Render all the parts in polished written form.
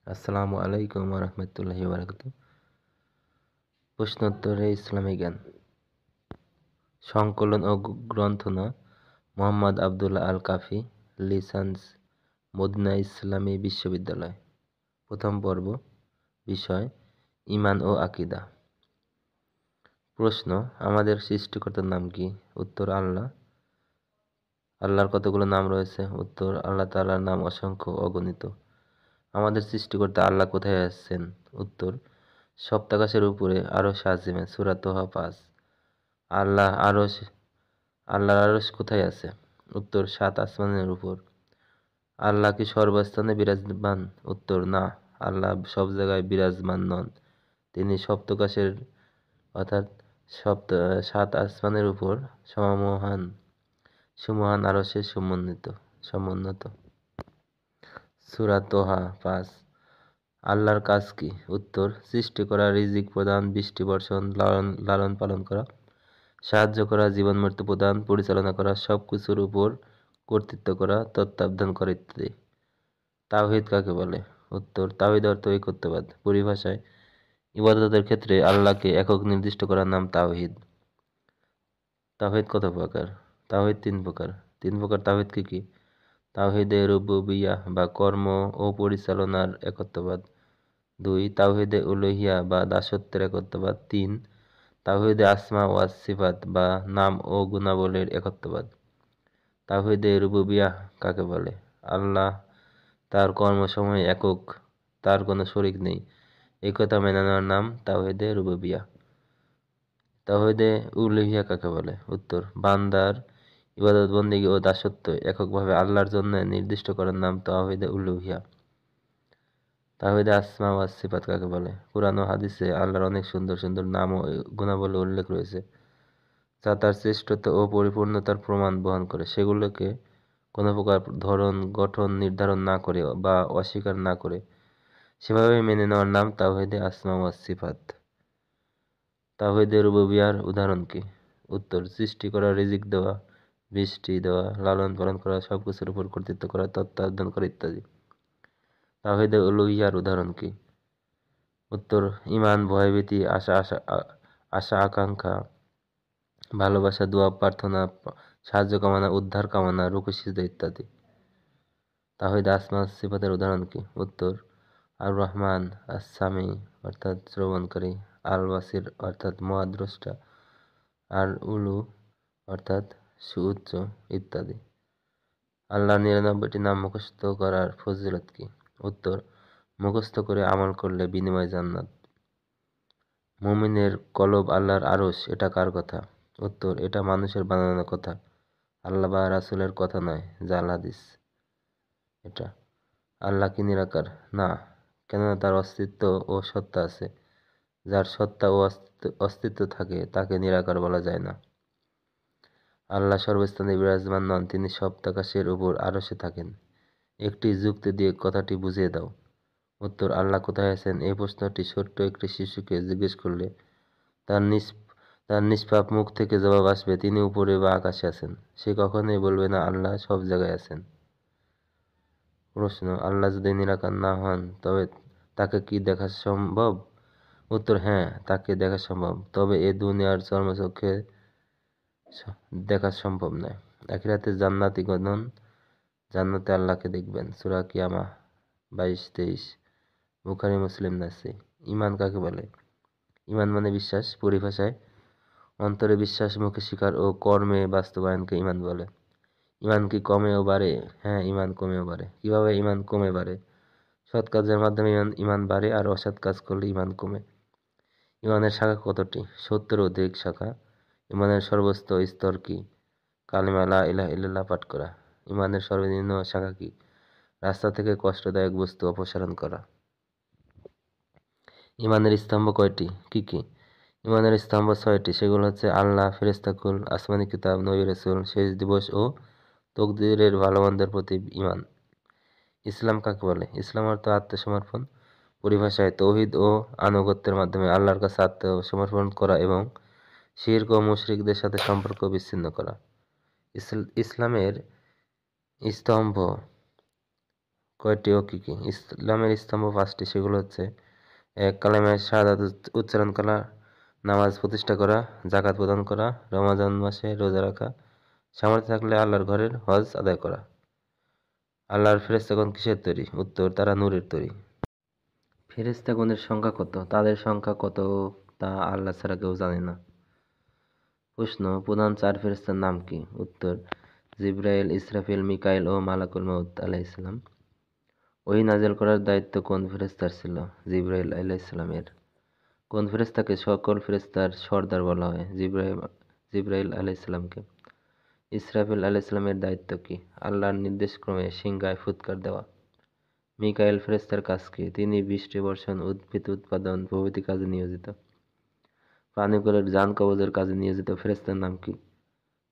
আসসালামু আলাইকুম রহমতুল্লাহি বারাকাতুহু। প্রশ্নোত্তরে ইসলামী জ্ঞান সংকলন ও গ্রন্থনা মোহাম্মদ আবদুল্লাহ আল কাফি, লিসান্স, মদিনা ইসলামী বিশ্ববিদ্যালয়। প্রথম পর্ব। বিষয় ঈমান ও আকীদা। প্রশ্ন: আমাদের সৃষ্টিকর্তার নাম কি? উত্তর: আল্লাহ। আল্লাহর কতগুলো নাম রয়েছে? উত্তর: আল্লাহ তাআলার নাম অসংখ্য, অগণিত। আমাদের সৃষ্টিকর্তা আল্লাহ কোথায় আছেন? উত্তর: সপ্তাকাশের উপরে আরশ আজিমে, সূরা তোহা ৫। আল্লাহর আরশ কোথায় আছে? উত্তর: ৭ আসমানের উপর। আল্লাহ কি সর্বস্থানে বিরাজমান? উত্তর: না, আল্লাহ সব জায়গায় বিরাজমান নন। তিনি সপ্তকাশের অর্থাৎ ৭ আসমানের উপর সুমহান আরশে সমুন্নত। সূরা তোহা ৫। আল্লাহর কাজ কি? উত্তর: সৃষ্টি করা, রিজিক প্রদান, বৃষ্টি বর্ষণ, লালন পালন করা, সাহায্য করা, জীবন মৃত্যু প্রদান, পরিচালনা করা, সব কিছুর উপর কর্তৃত্ব করা, তত্ত্বাবধান করা ইত্যাদি। তাওহীদ কাকে বলে? উত্তর: তাওহীদ অর্থ একত্ববাদ। পরিভাষায় ইবাদতের ক্ষেত্রে আল্লাহকে একক নির্দিষ্ট করার নাম তাওহীদ। তাওহীদ কত প্রকার? তাওহীদ ৩ প্রকার। ৩ প্রকার তাওহীদ কি কি? তাওহীদে রুবুবিয়্যাহ বা কর্ম ও পরিচালনার একত্ববাদ। ২. তাওহীদে উলুহিয়্যা বা দাসত্বের একত্ববাদ। ৩. তাওহীদে আসমা ওয়াস সিফাত বা নাম ও গুণাবলীর একত্ববাদ। তাওহীদে রুবুবিয়্যাহ কাকে বলে? আল্লাহ তার কর্মসমূহে একক, তার কোনো শরীক নেই, এই কথা মেনে নেওয়ার নাম তাওহীদে রুবুবিয়্যাহ। তাওহীদে উলুহিয়্যা কাকে বলে? উত্তর: বান্দার ইবাদত বন্দেগী ও দাসত্ব এককভাবে আল্লাহর জন্য নির্দিষ্ট করার নাম তাওহীদে উলুহিয়্যা। তাওহীদে আসমা ওয়াস সিফাত কাকে বলে? কুরআন ও হাদিসে আল্লাহর অনেক সুন্দর সুন্দর নাম ও গুণাবলী উল্লেখ রয়েছে, যা তার শ্রেষ্ঠত্ব ও পরিপূর্ণতার প্রমাণ বহন করে। সেগুলোকে কোনো প্রকার ধরন গঠন নির্ধারণ না করে বা অস্বীকার না করে সেভাবে মেনে নেওয়ার নাম তাওহীদে আসমা ওয়াস সিফাত। তাওহীদে রুবুবিয়্যাহর উদাহরণ কি? উত্তর: সৃষ্টি করা, রিজিক দেওয়া, বৃষ্টি দেওয়া, লালন পালন করা, সব কিছুর উপর কর্তৃত্ব করা, তত্ত্বাবধান করা ইত্যাদি। তাওহীদে উলুহিয়্যার উদাহরণ কি? উত্তর: ঈমান, ভয়ভীতি, আশা আকাঙ্ক্ষা, ভালোবাসা, দোয়া প্রার্থনা, সাহায্য কামনা, উদ্ধার কামনা, রুকু সিজদা ইত্যাদি। তাওহীদ আসমা ওয়াস সিফাতের উদাহরণ কি? উত্তর: আর রহমান, আস-সামি অর্থাৎ শ্রবণকারী, আল বাসির অর্থাৎ মহাদ্রষ্টা, আর উলু অর্থাৎ সুউচ্চ ইত্যাদি। আল্লাহর ৯৯টি নাম মুখস্থ করার ফজিলত কি? উত্তর: মুখস্থ করে আমল করলে বিনিময় জান্নাত। মুমিনের কলব আল্লাহর আরশ, এটা কার কথা? উত্তর: এটা মানুষের বানানো কথা, আল্লাহ বা রাসূলের কথা নয়, জাল হাদিস এটা। আল্লাহ কি নিরাকার? না, কেননা তার অস্তিত্ব ও সত্তা আছে। যার সত্তা ও অস্তিত্ব থাকে তাকে নিরাকার বলা যায় না। আল্লাহ সর্বস্থানে বিরাজমান নন, তিনি সপ্তাকাশের উপর আরশে থাকেন। একটি যুক্তি দিয়ে কথাটি বুঝিয়ে দাও। উত্তর: আল্লাহ কোথায় আছেন এই প্রশ্নটি ছোট্ট একটি শিশুকে জিজ্ঞেস করলে তার নিষ্পাপ মুখ থেকে জবাব আসবে, তিনি উপরে বা আকাশে আছেন। সে কখনোই বলবে না আল্লাহ সব জায়গায় আছেন। প্রশ্ন: আল্লাহ যদি নিরাকার না হন তবে তাকে কি দেখা সম্ভব? উত্তর: হ্যাঁ, তাকে দেখা সম্ভব, তবে এ দুনিয়ার চর্মচক্ষে দেখা সম্ভব নয়। আখিরাতে জান্নাতীগণ জান্নাতে আল্লাহকে দেখবেন। সূরা কিয়ামাহ ২২-২৩, বুখারী মুসলিম নাসি। ঈমান কাকে বলে? ঈমান মানে বিশ্বাস। পরিভাষায় অন্তরে বিশ্বাস, মুখে স্বীকার ও কর্মে বাস্তবায়নকে ঈমান বলে। ঈমান কি কমে ও বাড়ে? হ্যাঁ, ঈমান কমে ও বাড়ে। কিভাবে ঈমান কমে বাড়ে? সৎ কাজের মাধ্যমে ঈমান বাড়ে আর অসৎ কাজ করলে ঈমান কমে। ঈমানের শাখা কতটি? ৭০ অধিক শাখা। ঈমানের সর্বোচ্চ স্তর কি? কালিমা লা ইলাহা ইল্লাল্লাহ পাঠ করা। ঈমানের সর্বনিম্ন শাখা কি? রাস্তা থেকে কষ্টদায়ক বস্তু অপসারণ করা। ঈমানের স্তম্ভ কয়টি? কি কি? ঈমানের স্তম্ভ ৬টি। সেগুলো হচ্ছে আল্লাহ, ফেরেশতাকুল, আসমানী কিতাব, নবী রাসূল, শেষ দিবস ও তকদীরের ভালো মন্দের প্রতি ঈমান। ইসলাম কাকে বলে? ইসলাম অর্থ আত্মসমর্পণ। পরিভাষায় তৌহিদ ও আনুগত্যের মাধ্যমে আল্লাহর কাছে আত্মসমর্পণ করা এবং শিরক ও মুশরিকদের সাথে সম্পর্ক বিচ্ছিন্ন করা। ইসলামের স্তম্ভ কয়টি ও কী কী? ইসলামের স্তম্ভ 5টি, সেগুলো হচ্ছে: 1. কালেমায়ে শাহাদাত উচ্চারণ করা, নামাজ প্রতিষ্ঠা করা, জাকাত প্রদান করা, রমাজান মাসে রোজা রাখা, সামর্থ্য থাকলে আল্লাহর ঘরের হজ আদায় করা। আল্লাহর ফেরেশতাগণ কিসের তৈরি? উত্তর: তারা নূরের তৈরি। ফেরেশতাগণের সংখ্যা কত? তাদের সংখ্যা কত তা আল্লাহ ছাড়া কেউ জানে না। প্রশ্ন: প্রধান 4 ফেরেশতার নাম কি? উত্তর: জিবরাইল, ইসরাফিল, মিকাইল ও মালাকুল মউত আলাইহিসসালাম। ওহী নাযিল করার দায়িত্ব কোন ফেরেশতার ছিল? জিবরাইল আলাইহিসসালামের। কোন ফেরেশতাকে সকল ফেরেশতার সর্দার বলা হয়? জিবরাইল আলাইহিসসালামকে। ইসরাফিল আলাইহিসসালামের দায়িত্ব কি? আল্লাহর নির্দেশক্রমে সিংহায় ফুৎকার দেওয়া। মিকাইল ফেরেশতার কাজ কি? তিনি বৃষ্টি বর্ষণ, উদ্ভিদ উৎপাদন প্রভৃতি কাজে নিয়োজিত। প্রাণীকুলের জান কবজের কাজে নিয়োজিত ফেরেশতার নাম কি?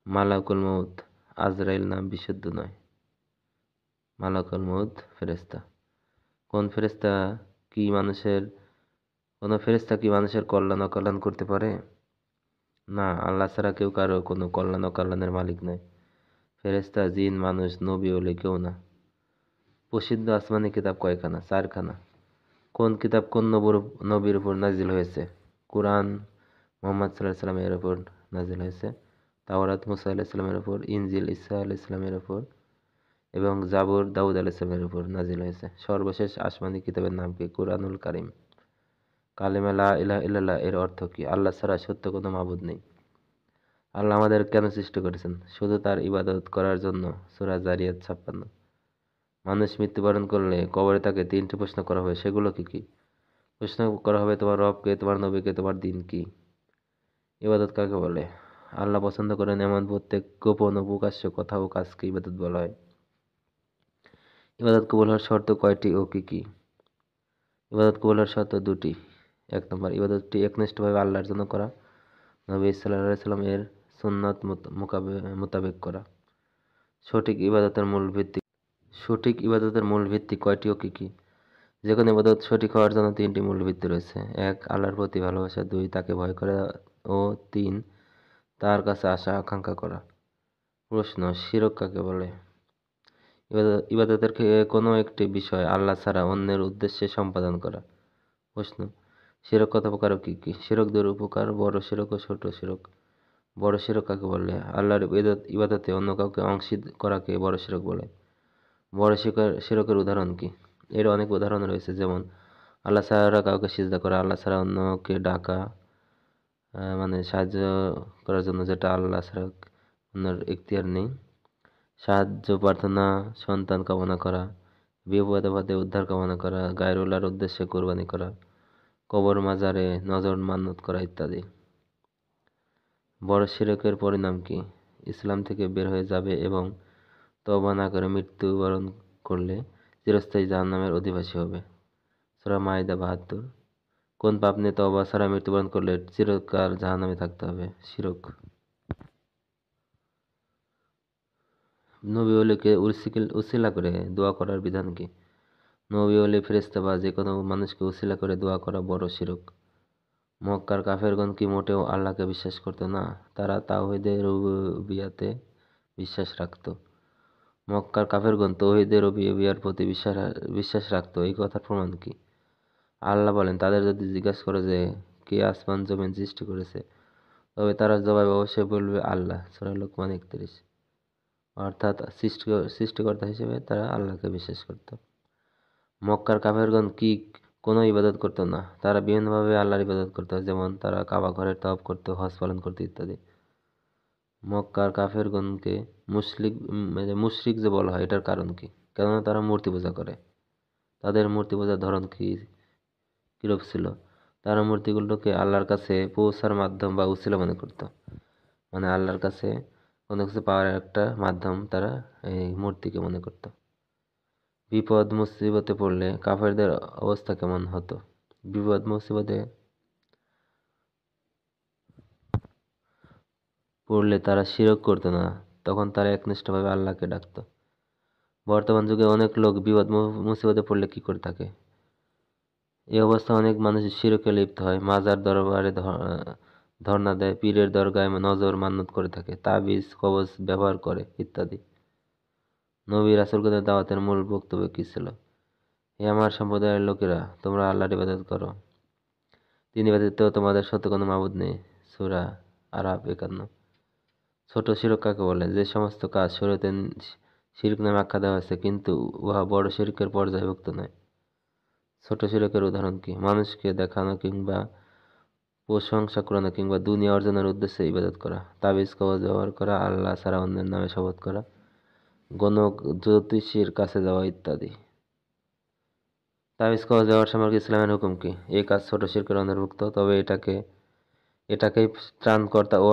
মালাকুল মউত। আজরাইল নাম বিশুদ্ধ নয়। মালাকুল মউত ফেরেশতা। কোন ফেরেশতা কি মানুষের কোনো ফেরেশতা কি মানুষের কল্যাণ অকল্যাণ করতে পারে? না, আল্লাহ ছাড়া কেউ কারো কোনো কল্যাণ অকল্যাণের মালিক নয়। ফেরেশতা, জিন, মানুষ, নবী, ওলি কেউ না। প্রসিদ্ধ আসমানি কিতাব কয়খানা? 4খানা। কোন কিতাব কোন নবীর উপর নাজিল হয়েছে? কুরআন মুহাম্মদ সাল্লাল্লাহু আলাইহি সাল্লামের উপর নাজিল হয়েছে, তাওরাত মুসা আলাইহিস সালামের উপর, ইনজিল ঈসা আলাইহিস সালামের উপর এবং জাবুর দাউদ আলাইহিস সালামের উপর নাজিল হয়েছে। সর্বশেষ আসমানি কিতাবের নাম কি? কুরআনুল কারীম। কালেমা লা ইলাহা ইল্লাল্লাহ এর অর্থ কি? আল্লাহ ছাড়া সত্য কোনো মাবুদ নেই। আল্লাহ আমাদের কেন সৃষ্টি করেছেন? শুধু তার ইবাদত করার জন্য। সূরা যারিয়াত 56। মানুষ মৃত্যুবরণ করলে কবরে তাকে 3টি প্রশ্ন করা হবে, সেগুলো কি কি? প্রশ্ন করা হবে তোমার রবকে, তোমার নবীকে, তোমার দিন কি? ইবাদত কাকে বলে? আল্লাহ পছন্দ করেন এমন প্রত্যেক গোপন ও প্রকাশ্য কথা ও কাজকে ইবাদত বলা হয়। ইবাদত কবুল হওয়ার শর্ত কয়টি ও কি কি? ইবাদত কবুল হওয়ার শর্ত 2টি। 1 নম্বর, ইবাদতটি একনিষ্ঠভাবে আল্লাহর জন্য করা, নবী সাল্লাল্লাহু আলাইহি সাল্লাম এর সুন্নাত মোতাবেক করা। সঠিক ইবাদতের মূল ভিত্তি কয়টি ও কি কি? যে কোনো ইবাদত সঠিক হওয়ার জন্য 3টি মূল ভিত্তি রয়েছে: 1. আল্লাহর প্রতি ভালোবাসা, 2. তাকে ভয় করা ও 3. তার কাছে আশা আকাঙ্ক্ষা করা। প্রশ্ন: শিরক কাকে বলে? ইবাদতের কোনো একটি বিষয় আল্লাহ ছাড়া অন্যের উদ্দেশ্যে সম্পাদন করা। প্রশ্ন: শিরক কত প্রকার ও কি কি? শিরক 2 প্রকার: বড় শিরক ও ছোট শিরক। বড় শিরক কাকে বলে? আল্লাহর ইবাদতে অন্য কাউকে অংশী করাকে বড় শিরক বলে। বড় শিরকের উদাহরণ কি? এর অনেক উদাহরণ রয়েছে, যেমন আল্লাহ ছাড়া কাউকে সিজদা করা, আল্লাহ ছাড়া অন্যকে ডাকা, মানে সাহায্য করার জন্য যেটা আল্লাহ ছাড়া অন্যের এখতিয়ার নেই, সাহায্য প্রার্থনা, সন্তান কামনা করা, বিপদে আপদে উদ্ধার কামনা করা, গায়রুল্লাহর উদ্দেশ্যে কোরবানি করা, কবর মাজারে নজর মান্নত করা ইত্যাদি। বড় শিরকের পরিণাম কি? ইসলাম থেকে বের হয়ে যাবে এবং তওবা না করে মৃত্যুবরণ করলে চিরস্থায়ী জাহান্নামের অধিবাসী হবে। সূরা মাইদা 72। কোন পাপ নিয়ে তওবা ছাড়া মৃত্যুবরণ করলে চিরকাল জাহান্নামে থাকতে হবে? শিরক। নবী ওলিকে উসিলা করে দোয়া করার বিধান কি? নবী ওলি, ফেরেশতা বা যে কোনো মানুষকে উসিলা করে দোয়া করা বড় শিরক। মক্কার কাফেরগণ কি মোটেও আল্লাহকে বিশ্বাস করত না? তারা তাওহীদে রুবুবিয়্যাতে বিশ্বাস রাখত। মক্কার কাফেরগণ তাওহীদে রুবুবিয়্যার প্রতি বিশ্বাস রাখত, এই কথার প্রমাণ কি? আল্লাহ বলেন, তাদের যদি জিজ্ঞাসা করো যে কে আসমান জমিন সৃষ্টি করেছে, তবে তারা জবাবে অবশ্যই বলবে আল্লাহ। সূরা লোকমান 31। অর্থাৎ সৃষ্টিকর্তা হিসেবে তারা আল্লাহকে বিশ্বাস করত। মক্কার কাফেরগণ কি কোনো ইবাদত করত না? তারা বিভিন্নভাবে আল্লাহর ইবাদত করত, যেমন তারা কাবা ঘরের তওয়াফ করত, হজ পালন করত ইত্যাদি। মক্কার কাফেরগণকে মুশরিক যে বলা হয়, এটার কারণ কি? কেননা তারা মূর্তি পূজা করে। তাদের মূর্তি পূজার ধরন কিরূপ ছিল? তারা মূর্তিগুলোকে আল্লাহর কাছে পৌঁছার মাধ্যম বা উসিলা মনে করত। মানে আল্লাহর কাছে কোনো কিছু পাওয়ার একটা মাধ্যম তারা এই মূর্তিকে মনে করত। বিপদ মুসিবতে পড়লে কাফেরদের অবস্থা কেমন হতো? বিপদ মুসিবতে পড়লে তারা শিরক করতো না, তখন তারা একনিষ্ঠভাবে আল্লাহকে ডাকত। বর্তমান যুগে অনেক লোক বিপদ মুসিবতে পড়লে কি করে থাকে? এই অবস্থায় অনেক মানুষ শিরকে লিপ্ত হয়, মাজার দরবারে ধর্ণা দেয়, পীরের দরগায় নজর মান্নত করে থাকে, তাবিজ কবজ ব্যবহার করে ইত্যাদি। নবী রাসূলগণের দাওয়াতের মূল বক্তব্য কি ছিল? হে আমার সম্প্রদায়ের লোকেরা, তোমরা আল্লাহর ইবাদত করো, তিনি ব্যতীত তোমাদের সত্য কোনো মাবুদ নেই। সূরা আরাফ 51। ছোট শিরক কাকে বলে? যে সমস্ত কাজ শরীয়তে শিরক নামে আখ্যা দেওয়া হয়েছে কিন্তু উহা বড় শিরকের পর্যায়ভুক্ত নয়। ছোট শিরকের উদাহরণ কি? মানুষকে দেখানো কিংবা প্রশংসা করানো কিংবা দুনিয়া অর্জনের উদ্দেশ্যে ইবাদত করা, তাবিজ কবজ ব্যবহার করা, আল্লাহ ছাড়া অন্যের নামে শপথ করা, গণক জ্যোতিষীর কাছে যাওয়া ইত্যাদি। তাবিজ কবজ ব্যবহার সম্পর্কে ইসলামের হুকুম কি? এই কাজ ছোট শিরকের অন্তর্ভুক্ত, তবে এটাকেই ত্রাণকর্তা ও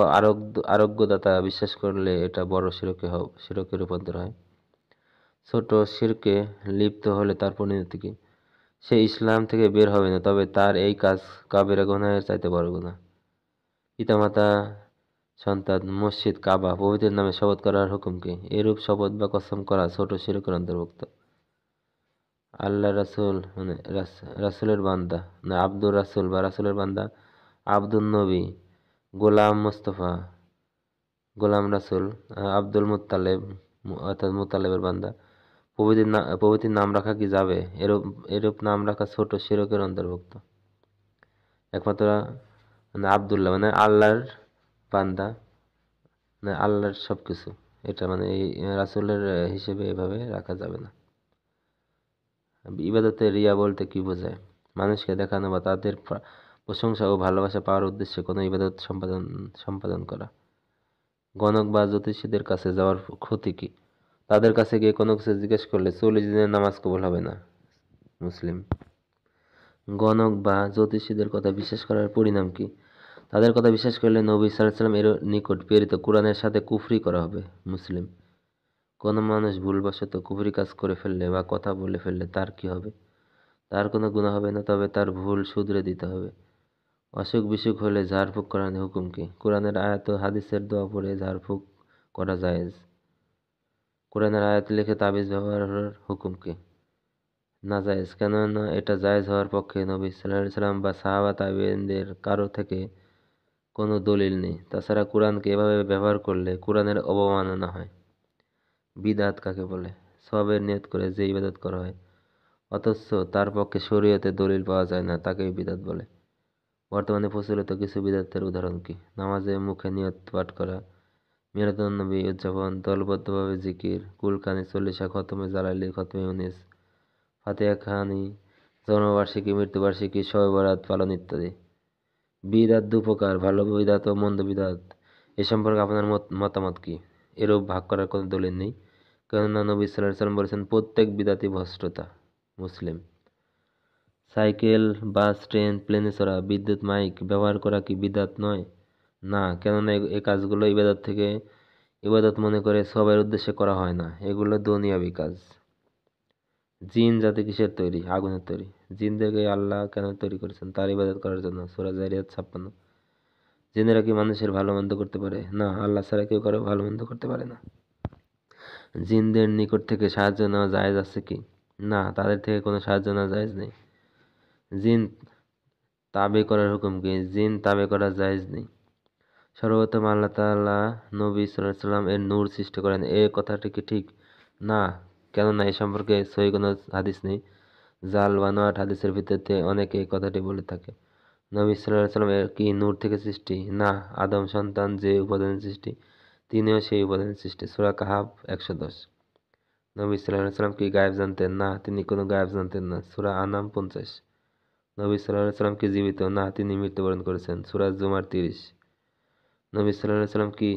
আরোগ্যদাতা বিশ্বাস করলে এটা বড় শিরকে রূপান্তর হয়। ছোট শিরকে লিপ্ত হলে তার পরিণতি কি? সে ইসলাম থেকে বের হবে না, তবে তার এই কাজ কাবিরা গুনাহের চাইতে বড় গুনাহ। পিতামাতা, সন্তান, মসজিদ, কাবা প্রভৃতির নামে শপথ করার হুকুম কি? এরূপ শপথ বা কসম করা ছোট শিরকের অন্তর্ভুক্ত। আল্লাহ রাসূল মানে রাসূলের বান্দা না আব্দুর রাসূল বা রাসূলের বান্দা, আব্দুন নবী, গোলাম মুস্তাফা, গোলাম রাসূল, আব্দুল মুত্তালেব অর্থাৎ মুত্তালেবের বান্দা প্রভৃতির নাম রাখা কি যাবে? এরূপ নাম রাখা ছোট শিরকের অন্তর্ভুক্ত। একমাত্র মানে আব্দুল্লাহ মানে আল্লাহর বান্দা, মানে আল্লাহর সবকিছু, এটা মানে এই রাসূলের হিসেবে এভাবে রাখা যাবে না। ইবাদতে রিয়া বলতে কি বোঝায়? মানুষকে দেখানো বা তাদের প্রশংসা ও ভালোবাসা পাওয়ার উদ্দেশ্যে কোনো ইবাদত সম্পাদন করা। গণক বা জ্যোতিষীদের কাছে যাওয়ার ক্ষতি কি? তাদের কাছে গিয়ে কোনো কিছু জিজ্ঞেস করলে 40 দিনের নামাজ কবুল হবে না। মুসলিম। গণক বা জ্যোতিষীদের কথা বিশ্বাস করার পরিণাম কি? তাদের কথা বিশ্বাস করলে নবী সাল্লাল্লাহু আলাইহি ওয়াসাল্লাম এর নিকট প্রেরিত কুরআনের সাথে কুফরি করা হবে। মুসলিম। কোনো মানুষ ভুলবশত কুফরি কাজ করে ফেললে বা কথা বলে ফেললে তার কি হবে? তার কোনো গুনাহ হবে না, তবে তার ভুল শুধরে দিতে হবে। অসুখ বিসুখ হলে ঝাড়ফুঁক করার হুকুম কি? কোরআনের আয়াত ও হাদিসের দোয়া পড়ে ঝাড়ফুঁক করা জায়েজ। কোরআনের আয়াত লিখে তাবিজ ব্যবহারের হুকুম কি? না জায়েজ। কেননা এটা জায়েজ হওয়ার পক্ষে নবী সাল্লাল্লাহু আলাইহি ওয়াসাল্লাম বা সাহাবা তাবেঈনদের কারো থেকে কোনো দলিল নেই। তাছাড়া কোরআনকে এভাবে ব্যবহার করলে কোরআনের অবমাননা হয়। বিদআত কাকে বলে? সওয়াবের নিয়ত করে যে ইবাদত করা হয় অথচ তার পক্ষে শরীয়তে দলিল পাওয়া যায় না, তাকেই বিদআত বলে। বর্তমানে প্রচলিত কিছু বিদআতের উদাহরণ কি? নামাজে মুখে নিয়ত পাঠ করা, মিলাদুন্নবী উদযাপন, দলবদ্ধভাবে জিকির, কুলকানি, চল্লিশা, খতমে জালালি, খতমে ইউনিস, ফাতিহা খানি, জন্মবার্ষিকী, মৃত্যুবার্ষিকী, শবে বরাত পালন ইত্যাদি। বিদআত দুপ্রকার, ভালো বিদআত ও মন্দ বিদআত। এ সম্পর্কে আপনার মতামত কি? এরূপ ভাগ করার কোনো দলিল নেই, কেননা নবী সাল্লাল্লাহু আলাইহি ওয়াসাল্লাম বলেছেন প্রত্যেক বিদআতই ভ্রষ্টতা। মুসলিম। সাইকেল, বাস, ট্রেন, প্লেনে চড়া, বিদ্যুৎ মাইক ব্যবহার করা কি বিদআত নয়? না, কেননা এ কাজগুলো ইবাদত মনে করে সবার উদ্দেশ্যে করা হয় না, এগুলো দুনিয়াবি কাজ। জিন জাতি কিসের তৈরি? আগুনের তৈরি। জিনদেরকে আল্লাহ কেন তৈরি করেছেন? তার ইবাদত করার জন্য। সূরা যারিয়াত 56। জিনেরা কি মানুষের ভালো মন্দ করতে পারে? না, আল্লাহ ছাড়া কেউ কারো ভালো মন্দ করতে পারে না। জিনদের নিকট থেকে সাহায্য নেওয়া জায়েজ আছে কি? না, তাদের থেকে কোনো সাহায্য নেওয়া জায়েজ নেই। জিন তাবে করার হুকুম কি? জিন তাবে করা জায়েজ নেই। সর্বপ্রথম আল্লাহ তাআলা নবী সাল্লাল্লাহু আলাইহি ওয়াসাল্লাম এর নূর সৃষ্টি করেন, এ কথাটি কি ঠিক? না, কেননা এ সম্পর্কে সহিহ কোনো হাদিস নেই। জাল বানোয়াট হাদিসের ভিত্তিতে অনেকে এই কথাটি বলে থাকে। নবী সাল্লাল্লাহু আলাইহি ওয়াসাল্লাম কি নূর থেকে সৃষ্টি? না, আদম সন্তান যে উপাদানের সৃষ্টি তিনিও সেই উপাদানের সৃষ্টি। সূরা কাহাফ 110। নবী সাল্লাল্লাহু আলাইহি ওয়াসাল্লাম কি গায়েব জানতেন? না, তিনি কোনো গায়েব জানতেন না। সূরা আনাম 50। নবী সাল্লাল্লাহু আলাইহি ওয়াসাল্লাম কি জীবিত? না, তিনি মৃত্যুবরণ করেছেন। সূরা জুমার 30। নবী সাল্লাল্লাহু আলাইহি ওয়াসাল্লাম কি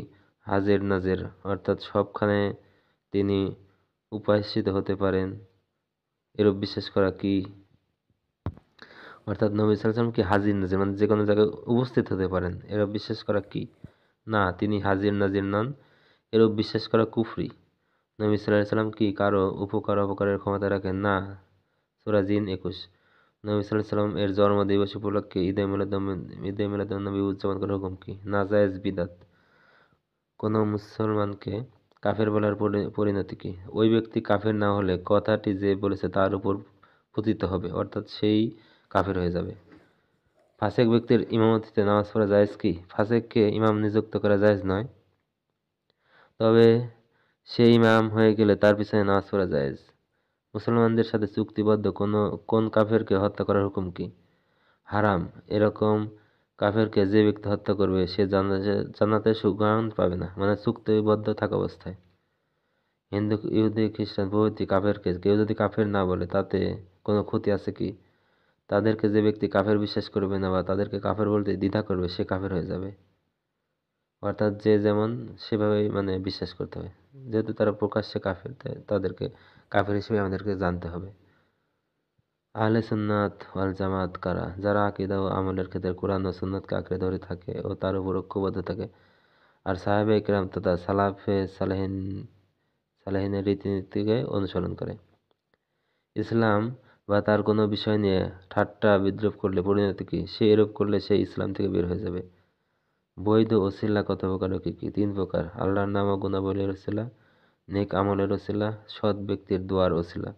হাজের নাজের অর্থাৎ সবখানে তিনি উপাসিত হতে পারেন, এরূপ বিশ্বাস করা কি? অর্থাৎ নবী সাল্লাল্লাহু আলাইহি ওয়াসাল্লাম কি হাজির নাজির মানে যে কোনো জায়গায় উপস্থিত হতে পারেন, এরূপ বিশ্বাস করা কি? না, তিনি হাজির নাজির নন, এরূপ বিশ্বাস করা কুফরি। নবী সাল্লাল্লাহু আলাইহি ওয়াসাল্লাম কি কারো উপকার অপকারের ক্ষমতা রাখেন? না। সূরা জিন 21। নবী সাল্লাল্লাহু আলাইহি ওয়াসাল্লাম এর জন্মদিবস উপলক্ষে ঈদে মিলাদুন্নবী উদযাপন করার হুকুম কি? না জায়েজ, বিদআত। কোনো মুসলমানকে কাফের বলার পরিণতি কি? ওই ব্যক্তি কাফের না হলে কথাটি যে বলেছে তার উপর পতিত হবে, অর্থাৎ সেই কাফের হয়ে যাবে। ফাসেক ব্যক্তির ইমামতিতে নামাজ পড়া জায়েজ কি? ফাসেককে ইমাম নিযুক্ত করা জায়েজ নয়, তবে সে ইমাম হয়ে গেলে তার পিছনে নামাজ পড়া জায়েজ। মুসলমানদের সাথে চুক্তিবদ্ধ কোন কাফেরকে হত্যা করার হুকুম কি? হারাম। এরকম কাফেরকে যে ব্যক্তি হত্যা করবে সে জান্নাতের সুগন্ধ পাবে না, মানে চুক্তিবদ্ধ থাকা অবস্থায়। হিন্দু, ইহুদি, খ্রিস্টান প্রভৃতি কাফেরকে কেউ যদি কাফের না বলে তাতে কোনো ক্ষতি আছে কি? তাদেরকে যে ব্যক্তি কাফের বিশ্বাস করবে না বা তাদেরকে কাফের বলতে দ্বিধা করবে সে কাফের হয়ে যাবে। অর্থাৎ যে যেমন সেভাবেই মানে বিশ্বাস করতে হবে। যেহেতু তারা প্রকাশ্যে কাফের, তাই তাদেরকে কাফের হিসেবে আমাদেরকে জানতে হবে। আহলে সুন্নাত ওয়াল জামাত কারা? যারা আকীদা ও আমলের ক্ষেত্রে কোরআন ও সুন্নাতকে আঁকড়ে ধরে থাকে ও তার উপর ঐক্যবদ্ধ থাকে আর সাহাবায়ে কেরাম তথা সালাফে সালেহিনের রীতিনীতিকে অনুসরণ করে। ইসলাম বা তার কোনো বিষয় নিয়ে ঠাট্টা বিদ্রূপ করলে পরিণতি কি? সে এরূপ করলে সে ইসলাম থেকে বের হয়ে যাবে। বৈধ ওসিলা কত প্রকার ও কি কি? 3 প্রকার। আল্লাহর নাম ও গুণাবলীর ওসিলা, নেক আমলের ওসিলা, সৎ ব্যক্তির দোয়ার ওসিলা।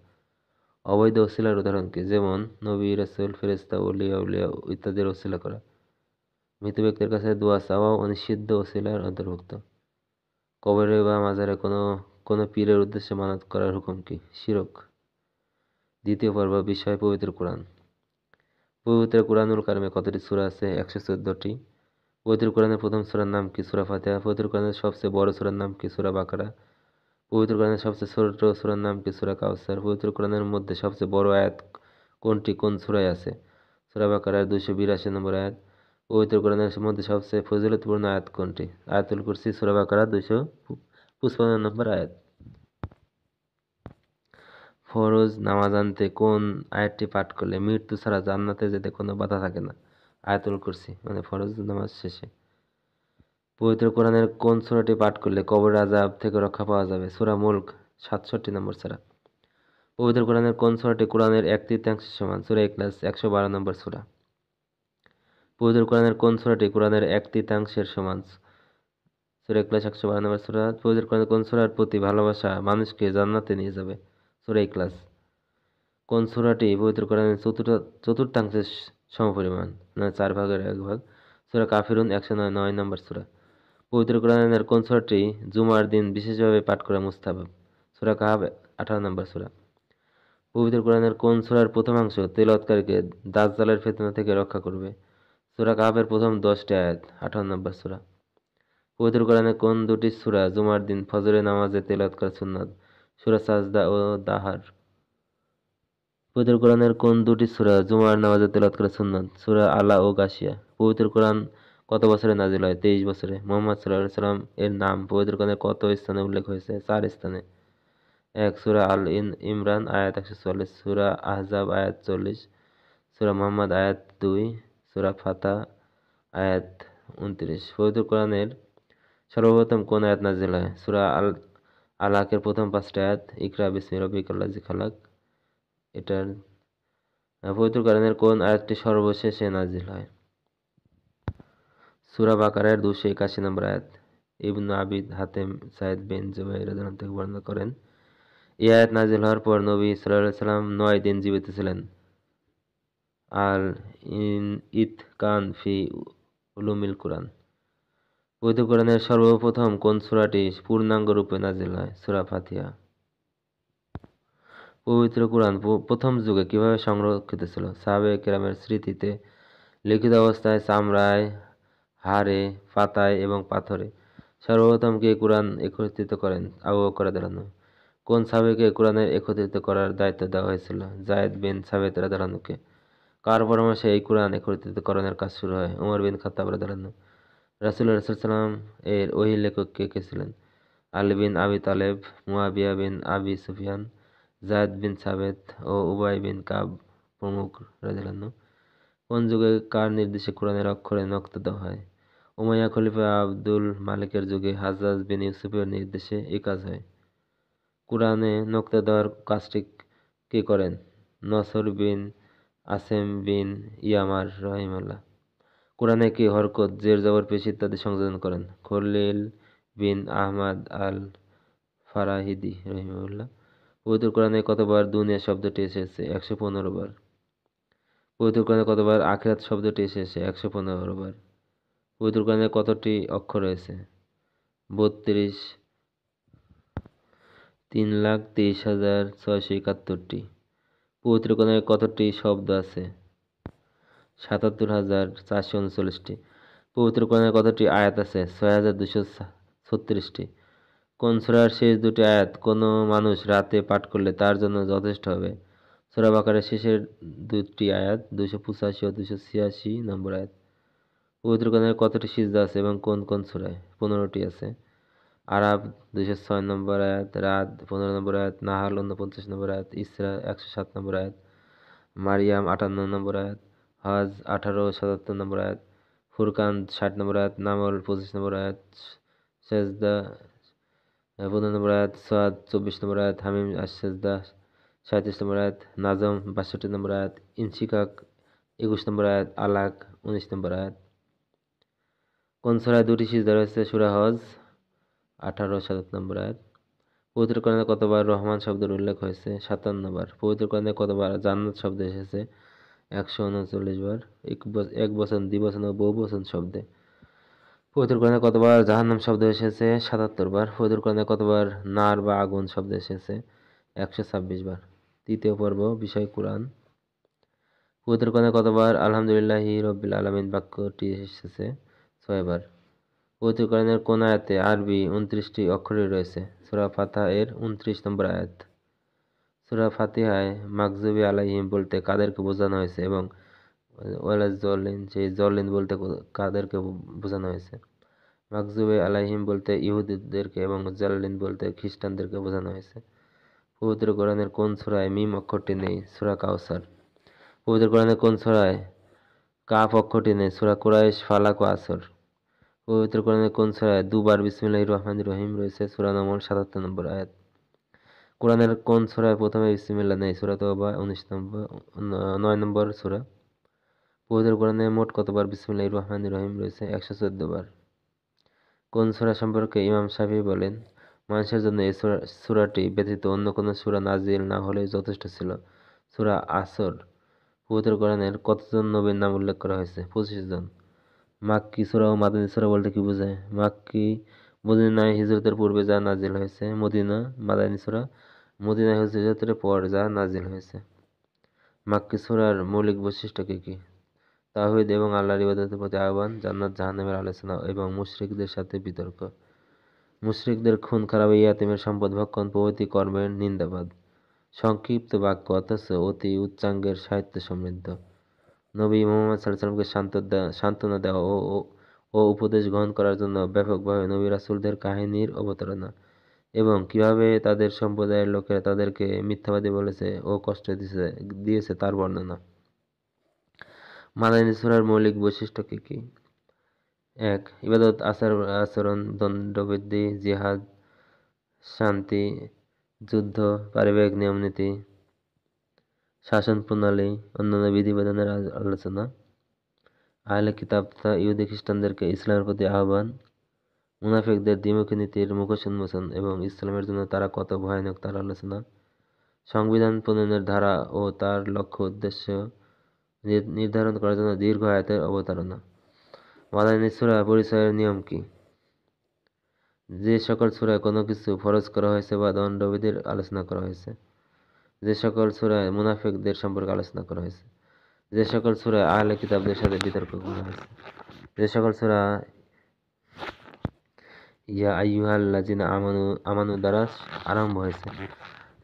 অবৈধ ওসিলার উদাহরণ কি? যেমন নবী, রাসূল, ফেরেশতা, ওলি, আউলিয়া ইত্যাদির ওসিলা করা। মৃত ব্যক্তির কাছে দোয়া চাওয়াও নিষিদ্ধ ওসিলার অন্তর্ভুক্ত। কবরে বা মাজারে কোনো পীরের উদ্দেশ্যে মানত করার হুকুম কি? শিরক। দ্বিতীয় পর্ব, বিষয় পবিত্র কোরআন। পবিত্র কোরআনুল কারিমে কতটি সূরা আছে? 114টি। পবিত্র কোরআনের প্রথম সূরার নাম কি? সূরা ফাতিহা। পবিত্র কোরআনের সবচেয়ে বড় সূরার নাম কি? সূরা বাকারা। পবিত্র কোরআনের সবচেয়ে ছোট সূরার নাম কি? সূরা কাউসার। পবিত্র কোরআনের মধ্যে সবচেয়ে বড় আয়াত কোনটি কোন সূরায় আছে? সূরা বাকারার 282 নম্বর আয়াত। পবিত্র কোরআনের মধ্যে সবচেয়ে ফজিলতপূর্ণ আয়াত কোনটি? আয়াতুল কুরসি। সূরা বাকারা 255 নম্বর আয়াত। ফরজ নামাজ আনতে কোন আয়াতটি পাঠ করলে মৃত্যু ছাড়া জান্নাতে যেতে কোনো বাধা থাকে না? আয়াতুল কুরসি, মানে ফরজ নামাজ শেষে। পবিত্র কোরআনের কোন সূরাটি পাঠ করলে কবরের আযাব থেকে রক্ষা পাওয়া যাবে? সূরা মুলক 67 নম্বর সূরা। পবিত্র কোরআনের কোন সূরাটি কোরআনের 1/3 সমান? সূরা ইখলাস 112 নম্বর সূরা। পবিত্র কোরআনের কোন সূরাটি কোরআনের 1/3 সমান? সূরা ইখলাস 112 নম্বর সূরা। পবিত্র কোরআনের কোন সূরার প্রতি ভালোবাসা মানুষকে জান্নাতে নিয়ে যাবে? সূরা ইখলাস। কোন সূরাটি পবিত্র কোরআনের চতুর্থাংশের সমপরিমাণ, মানে 4 ভাগের 1 ভাগ? সূরা কাফিরুন 109 নম্বর সূরা। পবিত্র কোরআনের কোন সূরাটি জুমার দিন বিশেষভাবে পাঠ করা মুস্তাহাব? সূরা কাহফ 18 নম্বর সূরা। পবিত্র কোরআনের কোন সূরার প্রথমাংশ তিলাওয়াতকারীকে দাজ্জালের ফিতনা থেকে রক্ষা করবে? সূরা কাহফের প্রথম 10টি আয়াত 18 নম্বর সূরা। পবিত্র কোরআনের কোন দুটি সূরা জুমার দিন ফজরের নামাজে তেলাওয়াত করা সুন্নাত? সূরা সাজদা ও দাহার। পবিত্র কোরআনের কোন দুটি সূরা জুমার নামাজে তেলাওয়াত করা সুন্নাত? সূরা আলা ও গাশিয়া। পবিত্র কোরআন কত বছরে নাজিল হয়? 23 বছরে। মুহাম্মদ সাল্লাল্লাহু আলাইহি সাল্লাম এর নাম পবিত্র কোরআনের কত স্থানে উল্লেখ হয়েছে? 4 স্থানে। 1 সূরা আল ইমরান আয়াত 144, সূরা আহজাব আয়াত 40, সূরা মুহাম্মদ আয়াত 2, সূরা ফাতহ আয়াত 29। পবিত্র কোরআনের সর্বপ্রথম কোন আয়াত নাজিল হয়? সূরা আলাকের প্রথম 5টি আয়াত। ইকরা বিসমি রাব্বিকাল্লাযী খালাক। এটার পবিত্র কোরআনের কোন আয়াতটি সর্বশেষে নাজিল হয়? সূরা বাকারার 281 নম্বর আয়াত। ইবনু আবি হাতেম সাঈদ বিন জুবাইর রাদিয়াল্লাহু থেকে বর্ণনা করেন, এই আয়াত নাজিল হওয়ার পর নবী সাল্লাল্লাহু আলাইহি সাল্লাম 9 দিন জীবিত ছিলেন। আল ইতকান ফি উলুমিল কোরআন। পবিত্র কোরআনের সর্বপ্রথম কোন সূরাটি পূর্ণাঙ্গ রূপে নাজিল হয়? সূরা ফাতিহা। পবিত্র কোরআন প্রথম যুগে কিভাবে সংরক্ষিত ছিল? সাহাবায়ে কেরামের স্মৃতিতে, লিখিত অবস্থায়, চামড়ায়, হাড়ে, পাতায় এবং পাথরে। সর্বপ্রথম কে কোরআন একত্রিত করেন? আবু বকর রাদিয়াল্লাহু আনহু। কোন সাহাবীকে কোরআনের একত্রিত করার দায়িত্ব দেওয়া হয়েছিল? যায়েদ বিন সাবিত রাদিয়াল্লাহু আনহুকে। কার পরামর্শে এই কোরআন একত্রিতকরণের কাজ শুরু হয়? উমর বিন খাত্তাব রাদিয়াল্লাহু আনহু। রাসূলুল্লাহ সাল্লাল্লাহু আলাইহি ওয়াসাল্লাম এর ওহী লেখক কে ছিলেন? আলী বিন আবি তালেব, মুয়াবিয়া বিন আবি সুফিয়ান, যায়েদ বিন সাবিত ও উবাই বিন কাব প্রমুখ রাদিয়াল্লাহু আনহু। কোন যুগে কার নির্দেশে কোরআনের অক্ষরে নক্তা দেওয়া হয়? উমাইয়া খলিফা আব্দুল মালিকের যুগে হাজ্জাজ বিন ইউসুফের নির্দেশে এই কাজ হয়। কোরআনে নক্তা দেওয়ার কাজটি কে করেন? নসর বিন আসেম বিন ইয়ামার রাহিমাহুল্লাহ। কোরআনে কে হরকত, জের, জবর, পেশ ইত্যাদি সংযোজন করেন? খলিল বিন আহমাদ আল ফারাহিদি রাহিমাহুল্লাহ। পবিত্র কোরআনে কতবার দুনিয়া শব্দটি এসেছে? 115 বার। পবিত্র কোরআনে কতবার আখিরাত শব্দটি এসেছে? 115 বার। পবিত্র কোরআনে কতটি অক্ষর রয়েছে? 32। 3,23,671টি। পবিত্র কোরআনে কতটি শব্দ আছে? 77,439টি। পবিত্র কোরআনে কতটি আয়াত আছে? 6,236টি। কোন সূরার শেষ দুটি আয়াত কোনো মানুষ রাতে পাঠ করলে তার জন্য যথেষ্ট হবে? সূরা বাকারার শেষের দুটি আয়াত 285 ও 286 নম্বর আয়াত। পবিত্র কোরআনের কতটি সিজদা আছে এবং কোন কোন সূরায়? 15টি আছে। আরাফ 206 নম্বর আয়াত, রাদ 15 নম্বর আয়াত, নাহাল 49 নম্বর আয়াত, ইসরা 107 নম্বর আয়াত, মারিয়াম 58 নম্বর আয়াত, হজ 1877 নম্বর আয়াত, ফুরকান 60 নম্বর আয়াত, নামল 25 নম্বর আয়াত, সেজদা 15 নম্বর আয়াত, সাদ 24 নম্বর আয়াত, হামিম আশ-সেজদা 37 নম্বর আয়াত, নাজম 62 নম্বর আয়াত, ইনশিকাক 21 নম্বর আয়াত, আলাক 19 নম্বর আয়াত। কোন সূরায় দুটি সিজদা রয়েছে? সূরা হজ 18-7 নম্বর আয়াত। পবিত্র কোরআনে কতবার রহমান শব্দের উল্লেখ হয়েছে? 57 বার। পবিত্র কোরআনে কতবার জান্নাত শব্দ এসেছে? 139 বার। এক বচন, দ্বিবচন ও বহুবচন শব্দে। পবিত্র কোরআনে কতবার জাহান্নাম শব্দ এসেছে? 77 বার। পবিত্র কোরআনে কতবার নার বা আগুন শব্দ এসেছে? 126 বার। তৃতীয় পর্ব, বিষয় কোরআন। পবিত্র কোরআনে কতবার আলহামদুলিল্লাহি রব্বিল আলামিন বাক্যটি এসেছে? 6 বার। পবিত্র কোরআনের কোন আয়াতে আরবি 29টি অক্ষরই রয়েছে? সূরা ফাতিহা এর 29 নম্বর আয়াত। সূরা ফাতিহায় মাগযুবি আলাইহিম বলতে কাদেরকে বোঝানো হয়েছে এবং ওয়ালাজ্জালিন সেই জলিন বলতে কাদেরকে বোঝানো হয়েছে? মাগযুবি আলাইহিম বলতে ইহুদীদেরকে এবং জাল্লিন বলতে খ্রিস্টানদেরকে বোঝানো হয়েছে। পবিত্র কোরআনের কোন সূরায় মিম অক্ষরটি নেই? সূরা কাউসার। পবিত্র কোরআনের কোন সূরায় কাফ অক্ষরটি নেই? সূরা কুরাইশ, ফালাক ও আসর। পবিত্র কোরআনের কোন সূরায় দুবার বিসমিল্লাহির রহমানির রহিম রয়েছে? সূরা নমল 77 নম্বর আয়াত। কোরআনের কোন সূরায় প্রথমে বিসমিল্লাহ নেই? সূরা তওবা 9 নম্বর সূরা। পবিত্র কোরআনে মোট কতবার বিসমিল্লাহির রহমানির রহিম রয়েছে? 114 বার। কোন সূরা সম্পর্কে ইমাম শাফিঈ বলেন, মানুষের জন্য এই সূরাটি ব্যতীত অন্য কোন সূরা নাজিল না হলেই যথেষ্ট ছিল? সূরা আসর। পবিত্র কোরআনের কতজন নবীর নাম উল্লেখ করা হয়েছে? 25 জন। মাক্কি সূরা ও মাদানী সূরা বলতে কি বোঝায়? মাক্কি মদিনায় হিজরতের পূর্বে যা নাজিল হয়েছে। মদিনা। মাদানী সূরা মদিনায় হিজরতের পর যা নাজিল হয়েছে। মাক্কি সূরার মৌলিক বৈশিষ্ট্য কি কি? তাওহীদ এবং আল্লাহর ইবাদতের প্রতি আহ্বান, জান্নাত জাহান্নামের আলোচনা এবং মুশরিকদের সাথে বিতর্ক। মুশরিকদের খুন খারাপ, ইয়াতীমের সম্পদ ভক্ষণ প্রভৃতি কর্মের নিন্দাবাদ। সংক্ষিপ্ত বাক্য অথচ অতি উচ্চাঙ্গের সাহিত্য সমৃদ্ধ। নবী মুহাম্মদ সাল্লাল্লাহু আলাইহি সাল্লামকে সান্ত্বনা দেওয়া ও উপদেশ গ্রহণ করার জন্য ব্যাপকভাবে নবী রাসূলদের কাহিনীর অবতারণা এবং কিভাবে তাদের সম্প্রদায়ের লোকেরা তাদেরকে মিথ্যাবাদী বলেছে ও কষ্ট দিয়েছে তার বর্ণনা। মাদানী সূরার মৌলিক বৈশিষ্ট্য কি কি? 1. ইবাদত, আচরণ, দণ্ডবিধি, জিহাদ, শান্তি, যুদ্ধ, পারিবারিক নিয়মনীতি, শাসন প্রণালী, অন্যান্য বিধিবিধানের আলোচনা। আহলে কিতাব তথা ইহুদি খ্রিস্টানদেরকে ইসলামের প্রতি আহ্বান, মুনাফিকদের দ্বিমুখী নীতির মুখোশ উন্মোচন এবং ইসলামের জন্য তারা কত ভয়ানক তার আলোচনা। সংবিধান প্রণয়নের ধারা ও তার লক্ষ্য উদ্দেশ্য নির্ধারণ করার জন্য দীর্ঘ আয়াতের অবতারণা। মাদানী সূরা পরিচয়ের নিয়ম কি? যে সকল সূরায় কোনো কিছু ফরজ করা হয়েছে বা দণ্ডবিধির আলোচনা করা হয়েছে। যে সকল সূরায় মুনাফিকদের সম্পর্কে আলোচনা করা হয়েছে। যে সকল সূরায় আহলে কিতাবদের সাথে বিতর্ক করা হয়েছে। যে সকল সূরা ইয়া আইয়ুহাল্লাযিনা আমানু দ্বারা আরম্ভ হয়েছে।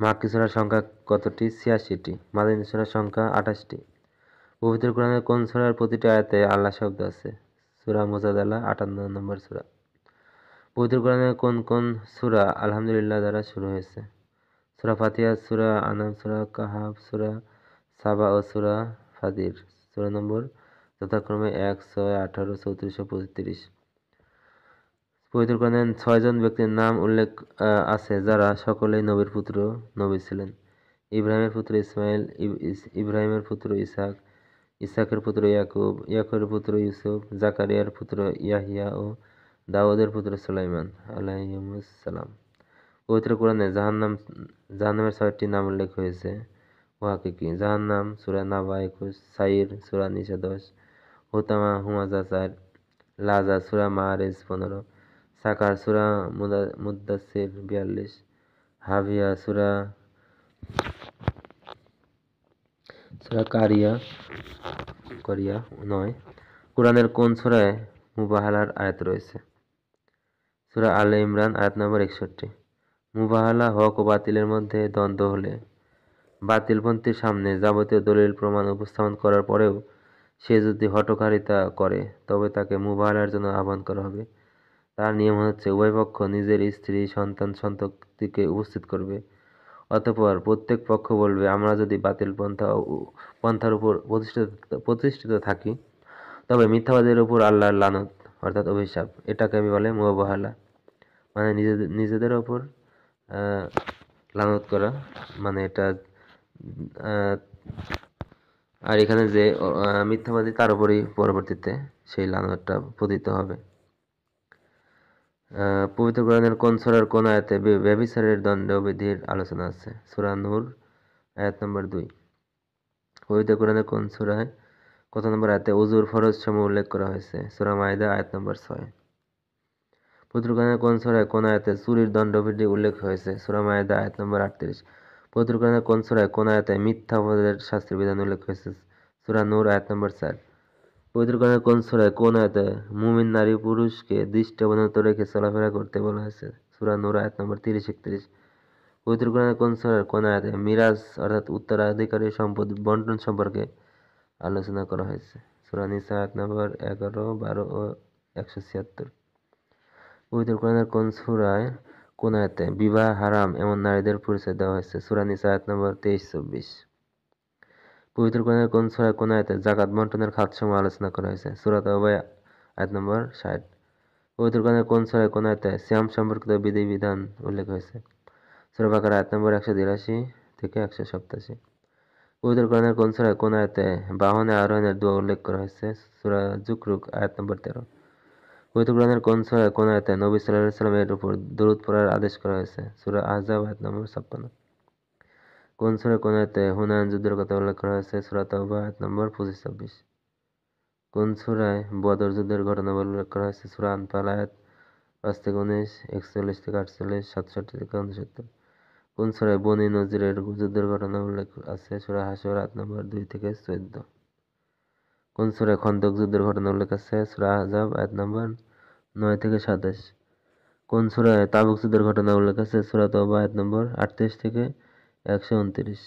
মাক্কি সূরার সংখ্যা কতটি? 86টি। মাদানী সূরার সংখ্যা 28টি। পবিত্র কোরআনের কোন সূরার প্রতিটি আয়াতে আল্লাহ শব্দ আছে? সূরা মুজাদালা 58 নম্বর সূরা। পবিত্র কোরআনের কোন কোন সূরা আলহামদুলিল্লাহ দ্বারা শুরু হয়েছে? সূরা ফাতিহা, সূরা আনাম, সূরা কাহাফ, সূরা সাবা ও সূরা ফাতির। সূরা নম্বর যথাক্রমে 1, 6, 18, 34 ও 35। পবিত্র কোরআনে 6 জন ব্যক্তির নাম উল্লেখ আছে যারা সকলেই নবীর পুত্র নবী ছিলেন। ইব্রাহিমের পুত্র ইসমাইল, ইব্রাহিমের পুত্র ইসহাক, ইসহাকের পুত্র ইয়াকুব, ইয়াকুবের পুত্র ইউসুফ, জাকারিয়ার পুত্র ইয়াহিয়া ও দাউদের পুত্র সুলাইমান আলাইহিমুস সালাম। পবিত্র কোরআনে জাহান্নামের 6টি নাম উল্লেখ হয়েছে। উহা কি কি? জাহান্নাম সূরা নাবা 21, সাইর সূরা নিসা 10, হুতামা হুমাজা 4, লাযা সূরা মাআরিজ 15, সাকার সূরা মুদ্দাসসির 42, হাভিয়া সূরা সূরা কারিয়া 9। কোরআনের কোন সূরায় মুবাহালার আয়াত রয়েছে? সূরা আলে ইমরান আয়াত নম্বর 61। মুবাহালা হক ও বাতিলের মধ্যে দ্বন্দ্ব হলে বাতিলপন্থীর সামনে যাবতীয় দলিল প্রমাণ উপস্থাপন করার পরেও সে যদি হঠকারিতা করে তবে তাকে মুবাহালার জন্য আহ্বান করা হবে। তার নিয়ম হচ্ছে উভয় পক্ষ নিজের স্ত্রী, সন্তান, সন্ততিকে উপস্থিত করবে। অতঃপর প্রত্যেক পক্ষ বলবে, আমরা যদি বাতিল পন্থার উপর প্রতিষ্ঠিত থাকি তবে মিথ্যাবাদীর উপর আল্লাহর লানত অর্থাৎ অভিশাপ। এটাকে বলে মুবাহালা, মানে নিজেদের ওপর লানত করা, মানে এটা আর এখানে যে মিথ্যাবাদী তার উপরই পরবর্তীতে সেই লানতটা পতিত হবে। পবিত্র কোরআনের কোন সূরার কোন আয়াতে ব্যভিচারের দণ্ডবিধির আলোচনা আছে? সূরা নূর আয়াত নম্বর 2। পবিত্র কোরআনের কোন সূরায় কত নম্বর আয়াতে উযুর ফরজ সমূহ উল্লেখ করা হয়েছে? সূরা মাইদা আয়াত নম্বর 6। পবিত্র কোরআনের কোন সূরায় কোন আয়াতে চুরির দণ্ডবিধি উল্লেখ হয়েছে? সূরা মাইদা আয়াত নম্বর 38। পবিত্র কোরআনের কোন সূরায় কোন আয়াতে মিথ্যা অপবাদের শাস্তির বিধান উল্লেখ হয়েছে? সূরা নূর আয়াত নম্বর 4। পবিত্র কোরআনের কোন সূরায় কোন আয়াতে মুমিন নারী পুরুষকে দৃষ্টি অবনত রেখে চলাফেরা করতে বলা হয়েছে? সূরা নূর আয়াত নম্বর 30-31। পবিত্র কোরআনের কোন সূরার কোন আয়াতে মিরাজ অর্থাৎ উত্তরাধিকারী সম্পদ বন্টন সম্পর্কে আলোচনা করা হয়েছে? সূরা নিসা আয়াত নম্বর 11, 12 ও 176। পবিত্র কোরআনের কোন সূরায় কোন আয়াতে বিবাহ হারাম এমন নারীদের পরিচয় দেওয়া হয়েছে? সূরা নিসা আয়াত নম্বর 23-24। পবিত্র কোরআনের কোন সূরায় কোন আয়াতে যাকাত বন্টনের খাতসমূহ আলোচনা করা হয়েছে? সূরা তাওবা আয়াত নম্বর 60। পবিত্র কোরআনের কোন সূরায় কোন আয়াতে সিয়াম সম্পর্কিত বিধিবিধান উল্লেখ হয়েছে? সূরা বাকারা আয়াত নম্বর 183-187। পবিত্র কোরআনের কোন সূরায় কোন আয়াতে বাহনে আরোহণের দোয়া উল্লেখ করা হয়েছে? সূরা যুকরুক আয়াত নম্বর 13। পবিত্র কোরআনের কোন সূরায় কোন আয়াতে নবী সাল্লাল্লাহু আলাইহি ওয়াসাল্লামের উপর দরুদ পড়ার আদেশ করা হয়েছে? সূরা আহজাব আয়াত নম্বর 56। কোন সূরায় কোন আয়াতে হুনায়ন যুদ্ধের কথা উল্লেখ করা হয়েছে? সূরা তাওবা আয়াত নম্বর 25-26। কোন সূরায় বদর যুদ্ধের ঘটনা উল্লেখ করা হয়েছে? সূরা আনফাল আয়াত 5-19, 41-48, 67-69। কোন সূরায় বনী নজিরের যুদ্ধের ঘটনা উল্লেখ আছে? সূরা হাশর আয়াত নম্বর 2-14। কোন সূরায় খন্দক যুদ্ধের ঘটনা উল্লেখ আছে? সূরা আহজাব আয়াত নম্বর 9-27। কোন সূরায় তাবুক যুদ্ধের ঘটনা উল্লেখ আছে? সূরা তাওবা আয়াত নম্বর 38-129।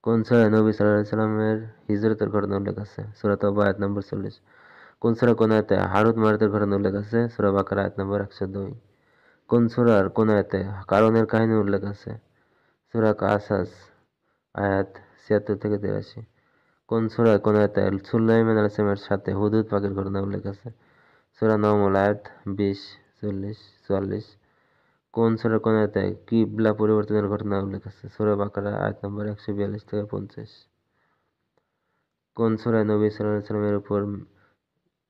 কোন সূরায় নবী সাল্লাল্লাহু আলাইহি ওয়াসাল্লামের হিজরতের ঘটনা উল্লেখ আছে? সূরা তাওবা আয়াত নম্বর 40। কোন সূরায় কোন আয়াতে হারুত মারুতের ঘটনা উল্লেখ আছে? সূরা বাকারা আয়াত নম্বর 102। কোন সূরার কোন আয়াতে কারণের কাহিনী উল্লেখ আছে? সূরা কাসাস আয়াত 76-83। কোন সূরায় কোন আয়াতে সুলাইমান আলাইহিস সালামের সাথে হুদহুদ পাখির ঘটনা উল্লেখ আছে? সূরা নমল আয়াত 20, 40, 44। কোন সূরার কোন আয়াতে কিবলা পরিবর্তনের ঘটনা উল্লেখ আছে? সূরা বাকারা আয়াত নম্বর 142-50। কোন সূরায় নবী সাল্লাল্লাহু আলাইহি ওয়াসাল্লামের উপর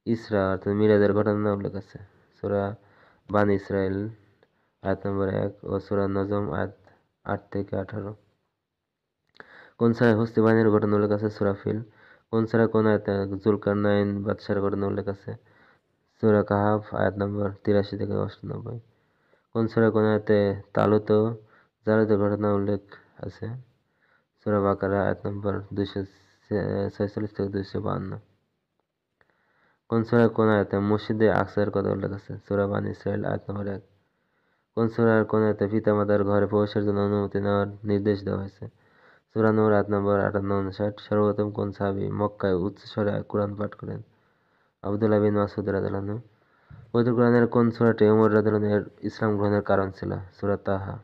ইসরা অর্থাৎ মিরাজের ঘটনা উল্লেখ আছে? সূরা বানী ইসরাঈল আয়াত নম্বর 1 ও সূরা নজম আয়াত 8-18। কোন সূরায় হস্তি বাহিনীর ঘটনা উল্লেখ আছে? সূরা ফিল। কোন সূরায় কোন আয়াতে যুলকারনাইন বাদশার ঘটনা উল্লেখ আছে? সূরা কাহাফ আয়াত নম্বর 83-99। কোন সূরায় কোন আয়াতে তালুত ও জালুতের ঘটনা উল্লেখ আছে? সূরা বাকারা আয়াত নম্বর 246-252। কোন সূরায় কোন আয়াতে মসজিদে আকসার কথা উল্লেখ আছে? সূরা বানী ইসরাঈল আয়াত নম্বর 1। কোন সূরার কোন আয়াতে পিতামাতার ঘরে প্রবেশের জন্য অনুমতি নেওয়ার নির্দেশ দেওয়া হয়েছে? সূরা নূর আয়াত নম্বর 58-59। সর্বপ্রথম কোন সাহাবী মক্কায় উচ্চ স্বরে কোরআন পাঠ করেন? আব্দুল্লাহ বিন মাসউদ রাদিয়াল্লাহু আনহু। পবিত্র কোরআনের কোন সূরাটি ওমর রাদিয়াল্লাহু আনহু-এর ইসলাম গ্রহণের কারণ ছিল? সূরা তাহা।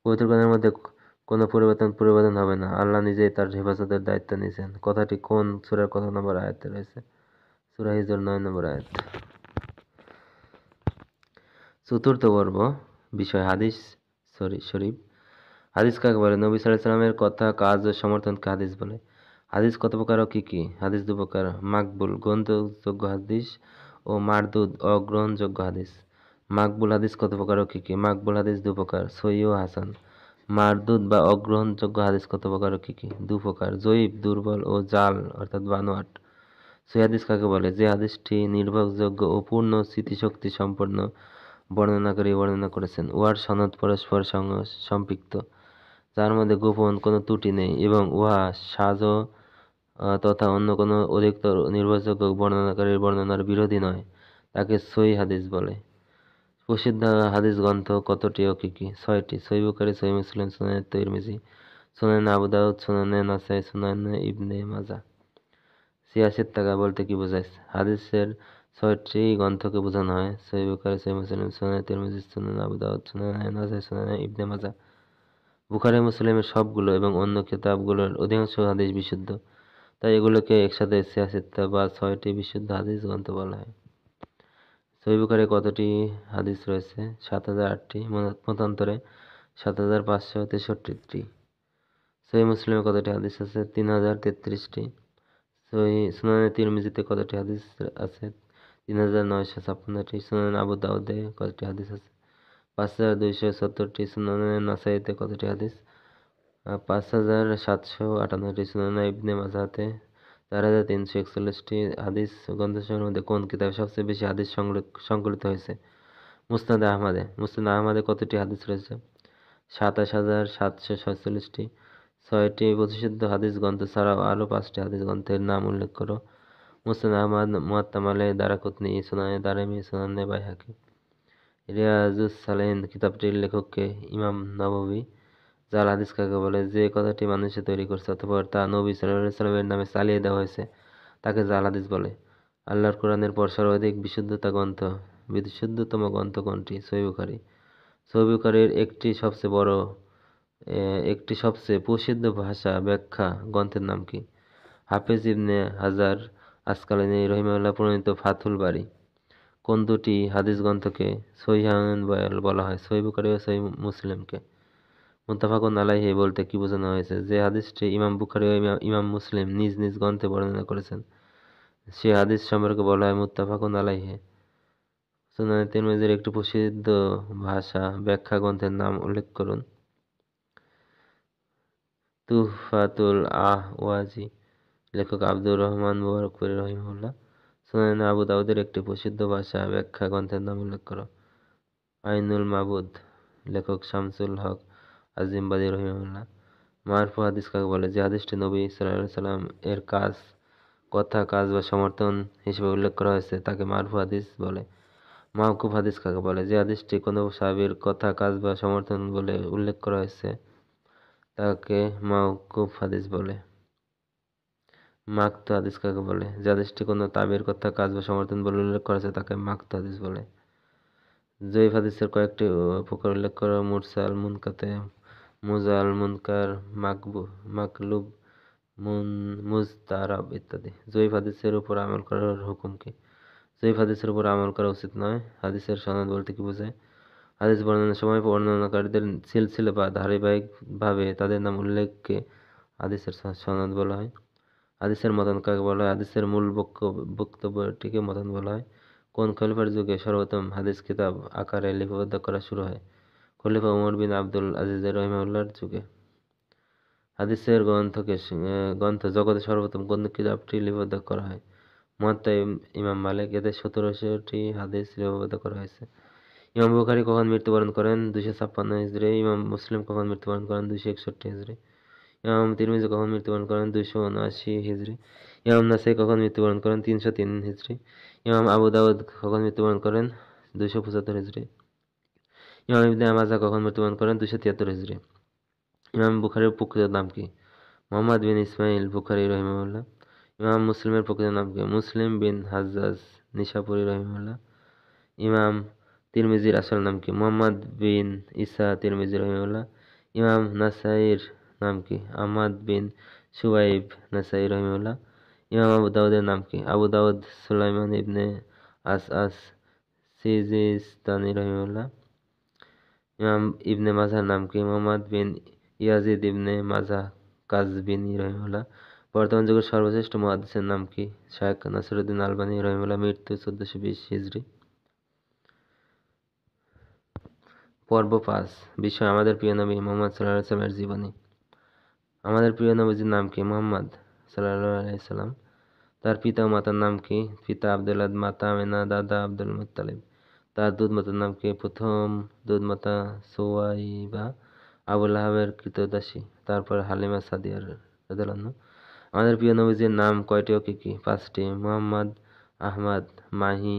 পবিত্র কোরআনের মধ্যে কোনো পরিবর্তন হবে না, আল্লাহ নিজেই তার হেফাজতের দায়িত্ব নিয়েছেন। কথাটি কোন সূরার কত নম্বর আয়াতে রয়েছে? সূরা হিজর 9 নম্বর আয়াত। চতুর্থ পর্ব, বিষয় হাদিস শরীফ। হাদিস কাকে বলে? নবী সাল্লাল্লাহু আলাইহি ওয়াসাল্লামের কথা, কাজ ও সমর্থনকে হাদিস বলে। হাদিস কত প্রকার ও কি কি? হাদিস দু প্রকার, মাকবুল গ্রহণযোগ্য হাদিস ও মারদুদ অগ্রহণযোগ্য হাদিস। মাকবুল হাদিস কত প্রকার ও কি কি? মাকবুল হাদিস দু প্রকার, সহিহ ও হাসান। মারদুদ বা অগ্রহণযোগ্য হাদিস কত প্রকার ও কি কি? দু প্রকার, যঈফ দুর্বল ও জাল অর্থাৎ বানোয়াট। সহিহ হাদিস কাকে বলে? যে হাদিসটি নির্ভরযোগ্য ও পূর্ণ স্মৃতিশক্তি সম্পন্ন বর্ণনাকারী বর্ণনা করেছেন। উহার সনদ পরস্পর সঙ্গে সম্পৃক্ত, যার মধ্যে গোপন কোনো ত্রুটি নেই এবং উহা সাজ তথা অন্য কোনো অধিকতর নির্ভরযোগ্য বর্ণনাকারীর বর্ণনার বিরোধী নয়, তাকে সহিহ হাদিস বলে। প্রসিদ্ধ হাদিস গ্রন্থ কতটি ও কি কি? 6টি। সহিহ বুখারী, সহিহ মুসলিম, সুনানে তিরমিজি, সুনানে আবু দাউদ, সুনানে নাসাই, সুনানে ইবনে মাজাহ। সিয়াসের টাকা বলতে কি বোঝায়? হাদিসের 6টি গ্রন্থকে বোঝানো হয়: সহিহ বুখারী, সহিহ মুসলিম, সুনানে তিরমিজি, সুনানে আবু দাউদ, সুনানে নাসাই, সুনানে ইবনে মাজাহ। বুখারী মুসলিমের সবগুলো এবং অন্য কিতাবগুলোর অধিকাংশ হাদিস বিশুদ্ধ, তাই এগুলোকে একসাথে সিয়াসিত্তা বা 6টি বিশুদ্ধ হাদিস গ্রন্থ বলা হয়। সহিহ বুখারী কতটি হাদিস রয়েছে? 7008টি, মতান্তরে 7563টি। সহিহ মুসলিমে কতটি হাদিস আছে? 3033টি। সুনানে তিরমিজিতে কতটি হাদিস আছে? 3956টি। সুনানে আবু দাউদে কতটি হাদিস আছে? 5270টি। সুনানে নাসাইতে কতটি হাদিস? 5758টি। সুনানে ইবনে মাজাহতে 4341টি। হাদিস গ্রন্থসমূহের মধ্যে কোন কিতাবে সবচেয়ে বেশি হাদিস সংকলিত হয়েছে? মুসনাদে আহমদে। মুসনাদে আহমদে কতটি হাদিস রয়েছে? 27746টি। 6টি প্রতিষ্ঠিত হাদিস গ্রন্থ ছাড়াও আরও 5টি হাদিস গ্রন্থের নাম উল্লেখ করো। মুসনাদ আহমদ, মুওয়াত্তা মালিক, দারাকুতনি, সুনানে দারিমি, সুনানে বাইহাকি। রিয়াজুস সালেহিন কিতাবটির লেখক কে? ইমাম নববী। জাল হাদিস কাকে বলে? যে কথাটি মানুষে তৈরি করছে অতঃপর তা নবী সাল্লাল্লাহু আলাইহি সাল্লামের নামে চালিয়ে দেওয়া হয়েছে, তাকে জাল হাদিস বলে। আল্লাহর কোরআনের পর সর্বাধিক বিশুদ্ধতম গ্রন্থ কোনটি? সহিহ বুখারী। সহিহ বুখারীর একটি সবচেয়ে প্রসিদ্ধ ভাষা ব্যাখ্যা গ্রন্থের নাম কি? হাফেজ ইবনে হাজার আসকালানী রহিমাহুল্লাহ প্রণীত ফাথুল বারী। কোন দুটি হাদিস গ্রন্থকে সহিহাইন বলা হয়? সহিহ বুখারী ও সহিহ মুসলিমকে। মুত্তাফাকুন আলাইহি বলতে কি বোঝানো হয়েছে? যে হাদিসটি ইমাম বুখারী ও ইমাম মুসলিম নিজ নিজ গ্রন্থে বর্ণনা করেছেন, সে হাদিস সম্পর্কে বলা হয় মুত্তাফাকুন আলাইহি। সুনানে তিরমিজির একটি প্রসিদ্ধ ভাষা ব্যাখ্যা গ্রন্থের নাম উল্লেখ করুন। তুহফাতুল আহওয়াজি, লেখক আব্দুর রহমান মুবারকপুরী রহিমাহুল্লাহ। সুনানে আবু দাউদের একটি প্রসিদ্ধ ভাষা ব্যাখ্যা গ্রন্থের নাম উল্লেখ করো। আইনুল মাবুদ, লেখক শামসুল হক আজিমবাদী রহিমাহুল্লাহ। মারফু হাদিস কাকে বলে? যে হাদিসটি নবী সাল্লাল্লাহু আলাইহি সাল্লাম এর কথা, কাজ বা সমর্থন হিসেবে উল্লেখ করা হয়েছে, তাকে মারফু হাদিস বলে। মাওকুফ হাদিস কাকে বলে? যে হাদিসটি কোনো সাহাবীর কথা, কাজ বা সমর্থন বলে উল্লেখ করা হয়েছে, তাকে মাওকুফ হাদিস বলে। মাকতু হাদিস কাকে বলে? যে হাদিসটি কোনো তাবির কথা, কাজ বা সমর্থন বলে উল্লেখ করা হয়েছে, তাকে মাকতু হাদিস বলে। জয়ীফ হাদিসের কয়েকটি প্রকার উল্লেখ করো। মুরসাল, মুনকাতে, মুজাল, মুনকার, মাকলুব, মুজতারাব ইত্যাদি। জয়ীফ হাদিসের উপর আমল করার হুকুম কি? জয়ীফ হাদিসের উপর আমল করা উচিত নয়। হাদিসের সনদ বলতে কি বোঝায়? হাদিস বর্ণনার সময় বর্ণনাকারীদের সিলসিলা বা ধারাবাহিকভাবে তাদের নাম উল্লেখকে হাদিসের সনদ বলা হয়। হাদিসের মতন কাকে বলা হয়? হাদিসের মূল বক্তব্যটিকে মতন বলা হয়। কোন খলিফার যুগে সর্বপ্রথম হাদিস কিতাব আকারে লিপিবদ্ধ করা শুরু হয়? খলিফা উমর বিন আব্দুল আজিজ রহিমাহুল্লাহর যুগে। হাদিসের গ্রন্থ জগতে সর্বপ্রথম কোন কিতাবটি লিপিবদ্ধ করা হয়? মুওয়াত্তা ইমাম মালিক। এতে 1700টি হাদিস লিপিবদ্ধ করা হয়েছে। ইমাম বুখারী কখন মৃত্যুবরণ করেন? 256 হিজরি। ইমাম মুসলিম কখন মৃত্যুবরণ করেন? 261 হিজরি। ইমাম তিরমিজি কখন মৃত্যুবরণ করেন? 279 হিজরি। ইমাম নাসাই কখন মৃত্যুবরণ করেন? 303 হিজরি। ইমাম আবু দাউদ কখন মৃত্যুবরণ করেন? 275 হিজরি। ইমাম ইবনে মাজাহ কখন মৃত্যুবরণ করেন? 273 হিজরি। ইমাম বুখারীর প্রকৃত নাম কি? মুহাম্মদ বিন ইসমাইল বুখারী রহিমাহুল্লাহ। ইমাম মুসলিমের প্রকৃত নাম কি? মুসলিম বিন হাজ্জাজ নিশাপুরী রহিমাহুল্লাহ। ইমাম তিরমিজির আসল নাম কি? মুহাম্মদ বিন ঈসা তিরমিজি রহিমাহুল্লাহ। ইমাম নাসাইর নাম কি? আহমদ বিন শুআইব নাসাই রহিমাহুল্লাহ। ইমাম আবু দাউদের নাম কি? আবু দাউদ সুলাইমান ইবনে আস সিজিস্তানি রহিমাহুল্লাহ। ইমাম ইবনে মাজাহর নাম কি? মুহাম্মদ বিন ইয়াজিদ ইবনে মাজাহ কাজবিনী রহিমাহুল্লাহ। বর্তমান যুগের সর্বশ্রেষ্ঠ মুহাদ্দিসের নাম কি? শায়খ নাসিরউদ্দিন আলবানী রহিমাহুল্লাহ। মৃত্যু 1420 হিজরি। পর্ব 5, বিষয় আমাদের প্রিয় নবী মুহাম্মদ সাল্লাল্লাহু আলাইহি সাল্লামের জীবনী। আমাদের প্রিয় নবীজির নাম কি? মুহাম্মদ সাল্লাল্লাহু আলাইহি সাল্লাম। তার পিতা ও মাতার নাম কি? পিতা আব্দুল্লাহ, মাতা আমিনা, দাদা আব্দুল মুত্তালিব। তার দুধমাতার নাম কি? প্রথম দুধমাতা সুওয়াইবা, আবুল আহাবের কৃতদাসী, তারপর হালিমা সাদিয়া রাদিয়াল্লাহু আনহা। আমাদের প্রিয় নবীজির নাম কয়টি ও কি কি? 5টি। মুহাম্মদ, আহমদ, মাহি,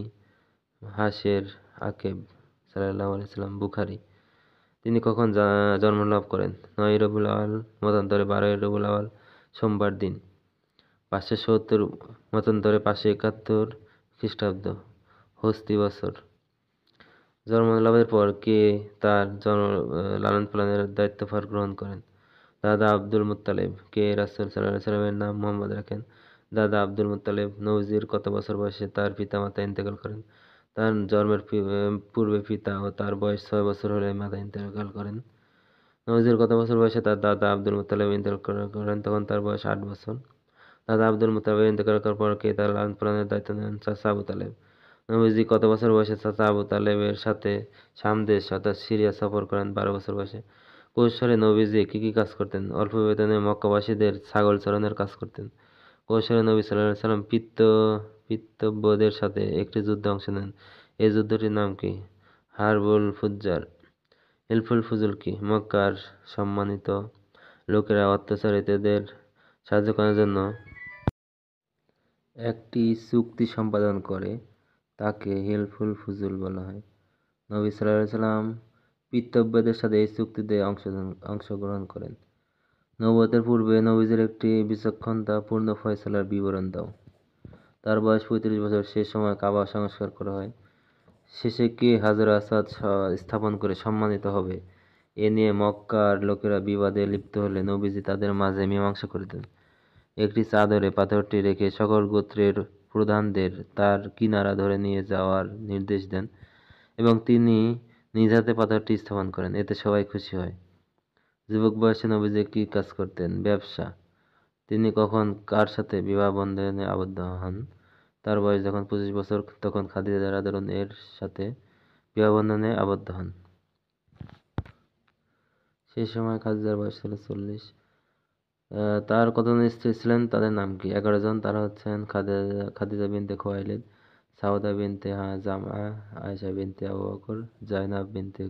হাশের, আকেব সাল্লাল্লাহু আলাইহি সাল্লাম। বুখারী। তিনি কখন জন্মলাভ করেন? 9 রবিউল আউয়াল, মতান্তরে 12 রবিউল আউয়াল, সোমবার দিন। 570 মতান্তরে 571 খ্রিস্টাব্দ, হস্তি বছর। জন্মলাভের পর কে তার লালন পালনের দায়িত্বভার গ্রহণ করেন? দাদা আব্দুল মুত্তালিব। কে রাসূল সাল্লাল্লাহু আলাইহি সাল্লামের নাম মুহাম্মদ রাখেন? দাদা আব্দুল মুত্তালিব। নবীজির কত বছর বয়সে তার পিতামাতা ইন্তেকাল করেন? তার জন্মের পূর্বে পিতা ও তার বয়স 6 বছর হলে মাতা ইন্তেকাল করেন। নবীজির কত বছর বয়সে তার দাদা আব্দুল মুত্তালিব ইন্তেকাল করেন? তখন তার বয়স 8 বছর। দাদা আব্দুল মুত্তালিব ইন্তেকাল করার পর কে তার লালন পালনের দায়িত্ব নেন? চাচা আবু তালেব। নবীজি কত বছর বয়সে চাচা আবু তালেবের সাথে শাম দেশ অর্থাৎ সিরিয়া সফর করেন? 12 বছর বয়সে। কৈশোরে নবীজি কি কি কাজ করতেন? অল্প বেতনে মক্কাবাসীদের ছাগল চরানোর কাজ করতেন। কৈশোরে নবী সাল্লাল্লাহু আলাইহি সাল্লাম পিতৃব্যদের সাথে একটি যুদ্ধে অংশ নেন। এই যুদ্ধটির নাম কি? হারবুল ফুজ্জার। হিলফুল ফুজুল কি? মক্কার সম্মানিত লোকেরা অত্যাচারিতদের সাহায্য করার জন্য একটি চুক্তি সম্পাদন করে, তাকে হিলফুল ফুজুল বলা হয়। নবী সাল্লাল্লাহু আলাইহি সাল্লাম পিতৃব্যদের সাথে এই চুক্তিতে অংশগ্রহণ করেন। নবুয়তের পূর্বে নবীজির একটি বিচক্ষণতাপূর্ণ ফয়সালার বিবরণ দাও। তার বয়স 35 বছর। সে সময় কাবা সংস্কার করা হয়। শেষে কে হাজর আসওয়াদ স্থাপন করে সম্মানিত হবে? এ নিয়ে মক্কার লোকেরা বিবাদে লিপ্ত হলে নবীজি তাদের মাঝে মীমাংসা করতেন। একটি চাদরে পাথরটি রেখে সকল গোত্রের প্রধানদের তার কিনারা ধরে নিয়ে যাওয়ার নির্দেশ দেন এবং তিনি নিজ হাতে পাথরটি স্থাপন করেন। এতে সবাই খুশি হয়। যুবক বয়সে নবীজি কি কাজ করতেন? ব্যবসা। তিনি কখন কার সাথে বিবাহ বন্ধনে আবদ্ধ হন? তার বয়স যখন 25 বছর, তখন খাদিজা রাদিয়াল্লাহু আনহা এর সাথে বিবাহ বন্ধনে আবদ্ধ হন। সেই সময় খাদিজার বয়স ছিল 40। তার কতজন স্ত্রী ছিলেন? তাদের নাম কি? 11 জন। তারা হচ্ছেন খাদিজা বিনতে খুয়াইলিদ, সাউদা বিনতে জামআ, আয়েশা বিনতে আবু বকর, জাইনাব বিনতে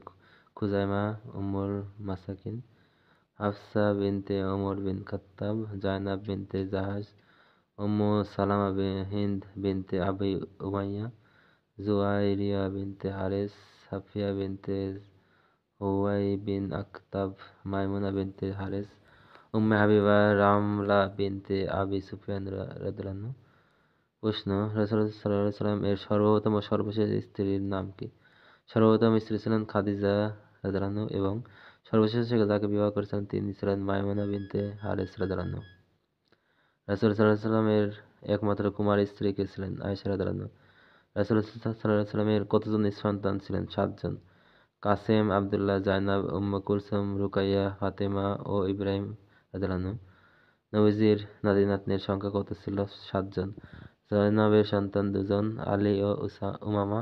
খুজাইমা, উম্মুল মাসাকিন, হাফসা বিনতে ওমর বিন খাত্তাব, জাইনাব বিনতে জাহাজ, উম্মু সালামা হিন্দ বিনতে আবি উমাইয়া, জুয়াইরিয়া বিনতে হারিস, সাফিয়া বিনতে হুয়াই বিন আখতাব, মাইমুনা বিনতে হারিস, উম্মে হাবিবা, রামলা বিনতে আবি সুফিয়ান রাদিয়াল্লাহু আনহু। প্রশ্ন: রাসূল সাল্লাল্লাহু আলাইহি সাল্লাম এর সর্বপ্রথম ও সর্বশেষ স্ত্রীর নাম কি? সর্বপ্রথম স্ত্রী ছিলেন খাদিজা রাদিয়াল্লাহু আনহা এবং সর্বশেষ যাকে বিবাহ করেছিলেন তিনি ছিলেন মাইমুনা বিনতে হারিস রাদিয়াল্লাহু আনহা। রাসূল সাল্লাল্লাহু আলাইহি সাল্লাম এর একমাত্র কুমারী স্ত্রী কে ছিলেন? আয়েশা রাদিয়াল্লাহু আনহা। রাসূল সাল্লাল্লাহু আলাইহি সাল্লাম এর কতজন সন্তান ছিলেন? 7 জন। কাসেম, আব্দুল্লাহ, জাইনাব, উম্মে কুলসুম, রুকাইয়া, ফাতেমা ও ইব্রাহিম রাদিয়াল্লাহু আনহু। নবীজির নাতি-নাতনির সংখ্যা কত ছিল? 7 জন। জাইনাবের সন্তান 2 জন, আলী ও উমামা।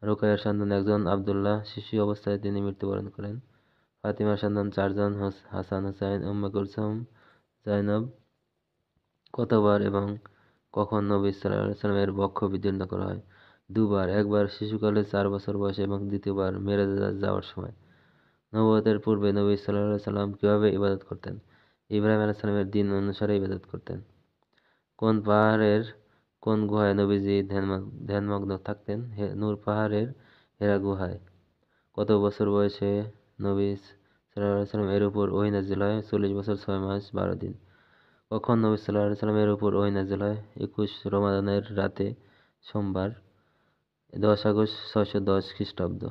রুকাইয়ার সন্তান 1 জন, আব্দুল্লাহ। শিশু অবস্থায় তিনি মৃত্যুবরণ করেন। ফাতিমার সন্তান 4 জন, হাসান, হুসাইন। উম্মে কুলসুম, জাইনাব। কতবার এবং কখন নবী সাল্লাল্লাহু আলাইহি ওয়াসাল্লাম এর বক্ষ বিদীর্ণ করা হয়? 2 বার। একবার শিশুকালে 4 বছর বয়সে এবং দ্বিতীয়বার মেরাজে যাওয়ার সময়। নবুয়তের পূর্বে নবী সাল্লাল্লাহু আলাইহি ওয়াসাল্লাম কিভাবে ইবাদত করতেন? ইব্রাহিম আলাইহিস সালামের দ্বীন অনুসারে ইবাদত করতেন। কোন পাহাড়ের কোন গুহায় নবীজি ধ্যানমগ্ন থাকতেন? নূর পাহাড়ের হেরা গুহায়। কত বছর বয়সে নবী সাল্লাল্লাহু আলাইহি ওয়াসাল্লাম এর উপর ওহী নাযিল হয়? 40 বছর 6 মাস 12 দিন। কখন নবী সাল্লাল্লাহু আলাইহি ওয়াসাল্লাম এর উপর ওহী নাযিল হয়? 21 রমাদানের রাতে, সোমবার, 10 আগস্ট 610 খ্রিস্টাব্দ।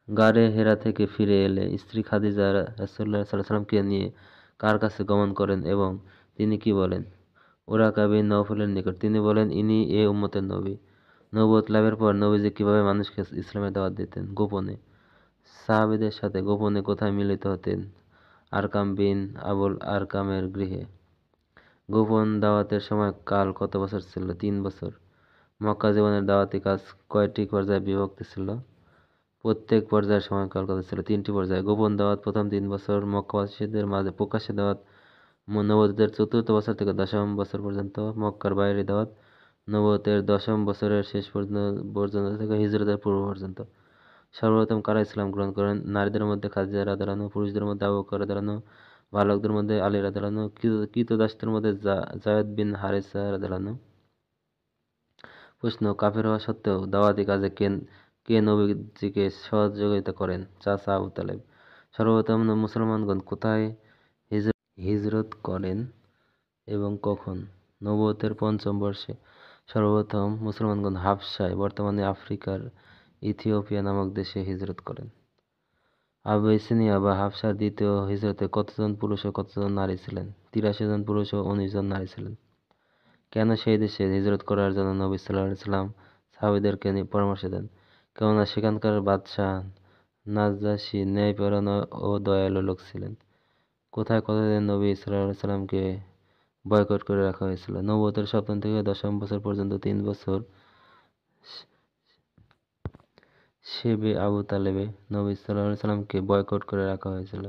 গারে হেরা থেকে ফিরে এলে স্ত্রী খাদিজা রাসূলুল্লাহ সাল্লাল্লাহু আলাইহি ওয়াসাল্লামকে নিয়ে কার কাছে গমন করেন এবং তিনি কি বলেন? ওরাকা বিন নওফলের নিকট। তিনি বলেন, ইনি এ উম্মতের নবী। নবুয়ত লাভের পর নবীজি কিভাবে মানুষকে ইসলামের দাওয়াত দিতেন? গোপনে। সাহাবীদের সাথে গোপনে কোথায় মিলিত হতেন? আরকাম বিন আবুল আরকামের গৃহে। গোপন দাওয়াতের সময় কাল কত বছর ছিল? 3 বছর। মক্কা জীবনের দাওয়াতি কাজ কয়টি পর্যায়ে বিভক্ত ছিল? প্রত্যেক পর্যায়ের সময়কাল কত ছিল? 3টি পর্যায়ে। গোপন দাওয়াত প্রথম 3 বছর, মক্কাবাসীদের মাঝে প্রকাশ্যে দাওয়াত নবুয়তের 4র্থ বছর থেকে 10ম বছর পর্যন্ত, মক্কার বাইরে দাওয়াত নবুওতের 10ম বছরের শেষ পর্যন্ত থেকে হিজরতের পূর্ব পর্যন্ত। সর্বপ্রথম কারা ইসলাম গ্রহণ করেন? নারীদের মধ্যে খাদিজা রাদিয়াল্লাহু আনহা, পুরুষদের মধ্যে আবু বকর রাদিয়াল্লাহু আনহু, বালকদের মধ্যে আলী রাদিয়াল্লাহু আনহু, কৃতদাসদের মধ্যে যায়েদ বিন হারিসা রাদিয়াল্লাহু আনহু। প্রশ্ন: কাফের হওয়া সত্ত্বেও দাওয়াতি কাজে কে নবীজিকে সহযোগিতা করেন? চাচা আবু তালেব। সর্বপ্রথম মুসলমানগণ কোথায় হিজরত করেন এবং কখন? নবুওতের 5ম বর্ষে সর্বপ্রথম মুসলমানগণ হাবশায়, বর্তমানে আফ্রিকার ইথিওপিয়া নামক দেশে হিজরত করেন। আবিসিনিয়া বা হাবশার দ্বিতীয় হিজরতে কতজন পুরুষ ও কতজন নারী ছিলেন? 83 জন পুরুষ ও 19 জন নারী ছিলেন। কেন সেই দেশে হিজরত করার জন্য নবী সাল্লাল্লাহু আলাইহি সাল্লাম সাহাবীদেরকে পরামর্শ দেন? কেননা সেখানকার বাদশাহ নাজ্জাশী ন্যায়পরায়ণ ও দয়ালু লোক ছিলেন। কোথায় কতদিন নবী সাল্লাল্লাহু আলাইহি সাল্লামকে বয়কট করে রাখা হয়েছিল? নবুওতের 7ম থেকে 10ম বছর পর্যন্ত 3 বছর শেবে আবু তালেবে নবী সাল্লাল্লাহু আলাইহি সাল্লামকে বয়কট করে রাখা হয়েছিল।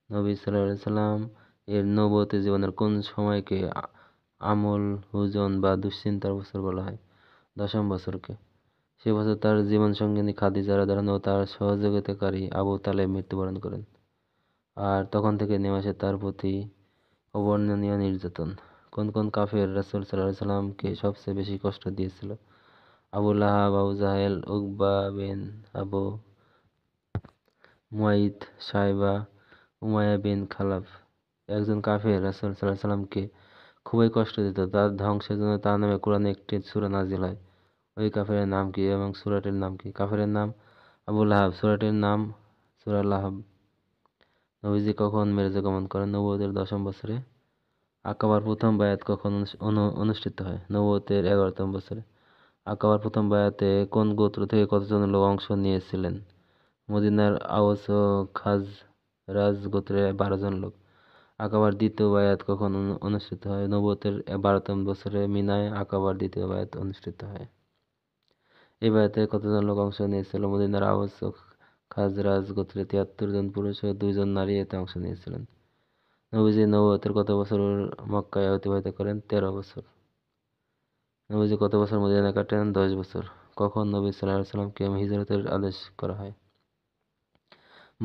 নবী সাল্লাল্লাহু আলাইহি সাল্লাম এর নবুওতি জীবনের কোন সময়কে আমল হুজন বা দুশ্চিন্তার বছর বলা হয়? 10ম বছরকে। সে বছর তার জীবনসঙ্গিনী খাদিজা রাদিয়াল্লাহু আনহা ও তার সহযোগিতাকারী আবু তালেব মৃত্যুবরণ করেন। আর তখন থেকে নেমে আসে তার প্রতি অবর্ণনীয় নির্যাতন। কোন কাফের রাসূল সাল্লাল্লাহু আলাইহি সাল্লামকে সবচেয়ে বেশি কষ্ট দিয়েছিল? আবু লাহাব, আবু জাহেল, উকবা বিন আবু মুয়াইত, সায়বা, উমাইয়া বিন খালাফ। একজন কাফের রাসূল সাল্লাল্লাহু আলাইহি সাল্লামকে খুবই কষ্ট দিত। তার ধ্বংসের জন্য তার নামে কোরআনে একটি সূরা নাযিল হয়। ওই কাফেরের নাম কি এবং সূরাটির নাম কি? কাফেরের নাম আবু লাহাব, সূরাটির নাম সূরা লাহাব। নবীজি কখন মেরাজে গমন করেন? নবুওতের 10ম বছরে। আকাবার প্রথম বায়াত কখন অনুষ্ঠিত হয়? নবুওতের 11তম বছরে। আকাবার প্রথম বায়াতে কোন গোত্র থেকে কতজন লোক অংশ নিয়েছিলেন? মদিনার আওস ও খাজরাজ গোত্রের 12 জন লোক। আকাবার দ্বিতীয় বায়াত কখন অনুষ্ঠিত হয়? নবুওতের 12তম বছরে মিনায় আকাবার দ্বিতীয় বায়াত অনুষ্ঠিত হয়। এই বায়াতে কতজন লোক অংশ নিয়েছিল? মদিনার আওস ও খাজরাজ গোত্রে 73 জন পুরুষ ও 2 জন নারী এতে অংশ নিয়েছিলেন। নবীজি নবুওতের কত বছর মক্কায় অতিবাহিত করেন? 13 বছর। নবীজি কত বছর মদিনায় কাটান? 10 বছর। কখন নবী সাল্লাল্লাহু আলাইহি সাল্লামকে হিজরতের আদেশ করা হয়?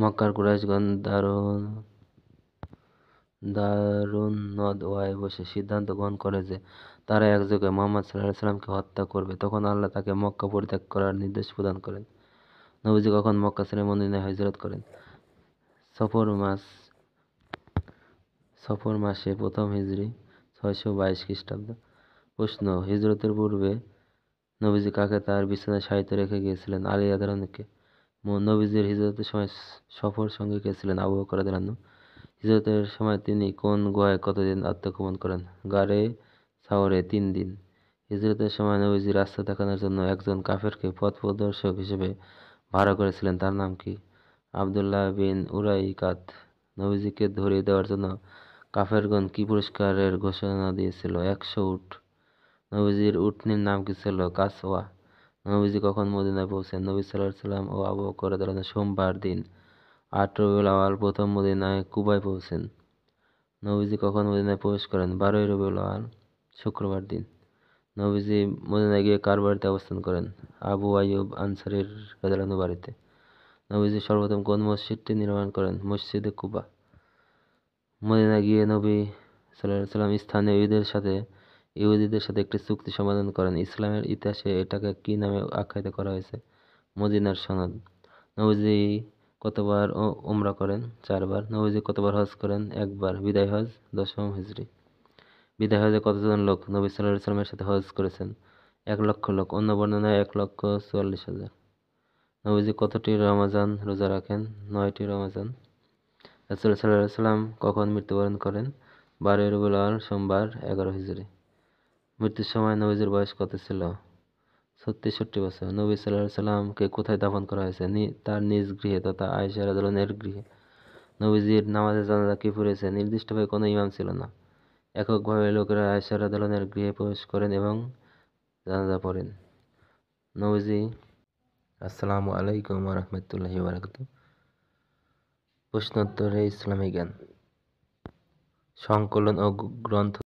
মক্কার কুরাইশগণ দারুন নদওয়ায় বসে সিদ্ধান্ত গ্রহণ করে যে তারা একযোগে মুহাম্মদ সাল্লাল্লাহু আলাইহি সাল্লামকে হত্যা করবে। তখন আল্লাহ তাকে মক্কা পরিত্যাগ করার নির্দেশ প্রদান করেন। নবীজি কখন মক্কা ছেড়ে মদিনায় হিজরত করেন? সফর মাসে প্রথম হিজরি 622 খ্রিস্টাব্দ। প্রশ্ন: হিজরতের পূর্বে নবীজি কাকে তার বিছানায় শায়িত রেখে গিয়েছিলেন? আলী রাদিয়াল্লাহু আনহুকে। নবীজির হিজরতের সময় সফর সঙ্গী কে ছিলেন? আবু বকর রাদিয়াল্লাহু আনহু। হিজরতের সময় তিনি কোন গুহায় কতদিন আত্মগোপন করেন? গারে সাওরে 3 দিন। হিজরতের সময় নবীজি রাস্তা দেখানোর জন্য একজন কাফেরকে পথ প্রদর্শক হিসেবে ভাড়া করেছিলেন, তার নাম কি? আব্দুল্লাহ বিন উরাইকাত। নবীজিকে ধরিয়ে দেওয়ার জন্য কাফেরগণ কি পুরস্কারের ঘোষণা দিয়েছিল? 100 উট। নবীজির উটনীর নাম কি ছিল? কাসওয়া। নবীজি কখন মদিনায় পৌঁছেন? নবী সাল্লাল্লাহু আলাইহি সাল্লাম ও আবু বকর রাদিয়াল্লাহু আনহু সোমবার দিন 8 রবিউল আউয়াল প্রথম মদিনায় কুবায় পৌঁছেন। নবীজি কখন মদিনায় প্রবেশ করেন? 12 রবিউল আউয়াল শুক্রবার দিন। নবীজি মদিনায় গিয়ে কার বাড়িতে অবস্থান করেন? আবু আইয়ুব আনসারীর রাদিয়াল্লাহু আনহু বাড়িতে। নবীজি সর্বপ্রথম কোন মসজিদটি নির্মাণ করেন? মসজিদে কুবা। মদিনায় গিয়ে নবী সাল্লাল্লাহু আলাইহি সাল্লাম স্থানীয় ইহুদিদের সাথে একটি চুক্তি সম্পাদন করেন। ইসলামের ইতিহাসে এটাকে কি নামে আখ্যায়িত করা হয়েছে? মদিনার সনদ। নবীজি কতবার উমরা করেন? 4 বার। নবীজি কতবার হজ করেন? 1 বার। বিদায় হজ 10ম হিজরি। বিদায় হজে কতজন লোক নবী সাল্লাল্লাহু আলাইহি সাল্লামের সাথে হজ করেছেন? 1 লক্ষ লোক। অন্য বর্ণনায় 1,44,000। নবীজি কতটি রমজান রোজা রাখেন? 9টি রমজান। রাসূল সাল্লাল্লাহু আলাইহি সাল্লাম কখন মৃত্যুবরণ করেন? 12 রবিউল আউয়াল সোমবার 11 হিজরি। মৃত্যুর সময় নবীজির বয়স কত ছিল? 63 বছর। নবী সাল্লাল্লাহু আলাইহি সাল্লামকে কোথায় দাফন করা হয়েছে? তার নিজ গৃহে তথা আয়েশা রাদিয়াল্লাহু আনহার গৃহে। নবীজির নামাজে জানাজা কে পড়েছে? নির্দিষ্টভাবে কোনো ইমাম ছিল না। এককভাবে লোকেরা আয়েশা রাদিয়াল্লাহু আনহার গৃহে প্রবেশ করেন এবং জানাজা পড়েন। নবীজি। আসসালামু আলাইকুম ওয়া রাহমাতুল্লাহি ওয়া বারাকাতুহু। প্রশ্নোত্তরে ইসলামী জ্ঞান সংকলন ও গ্রন্থ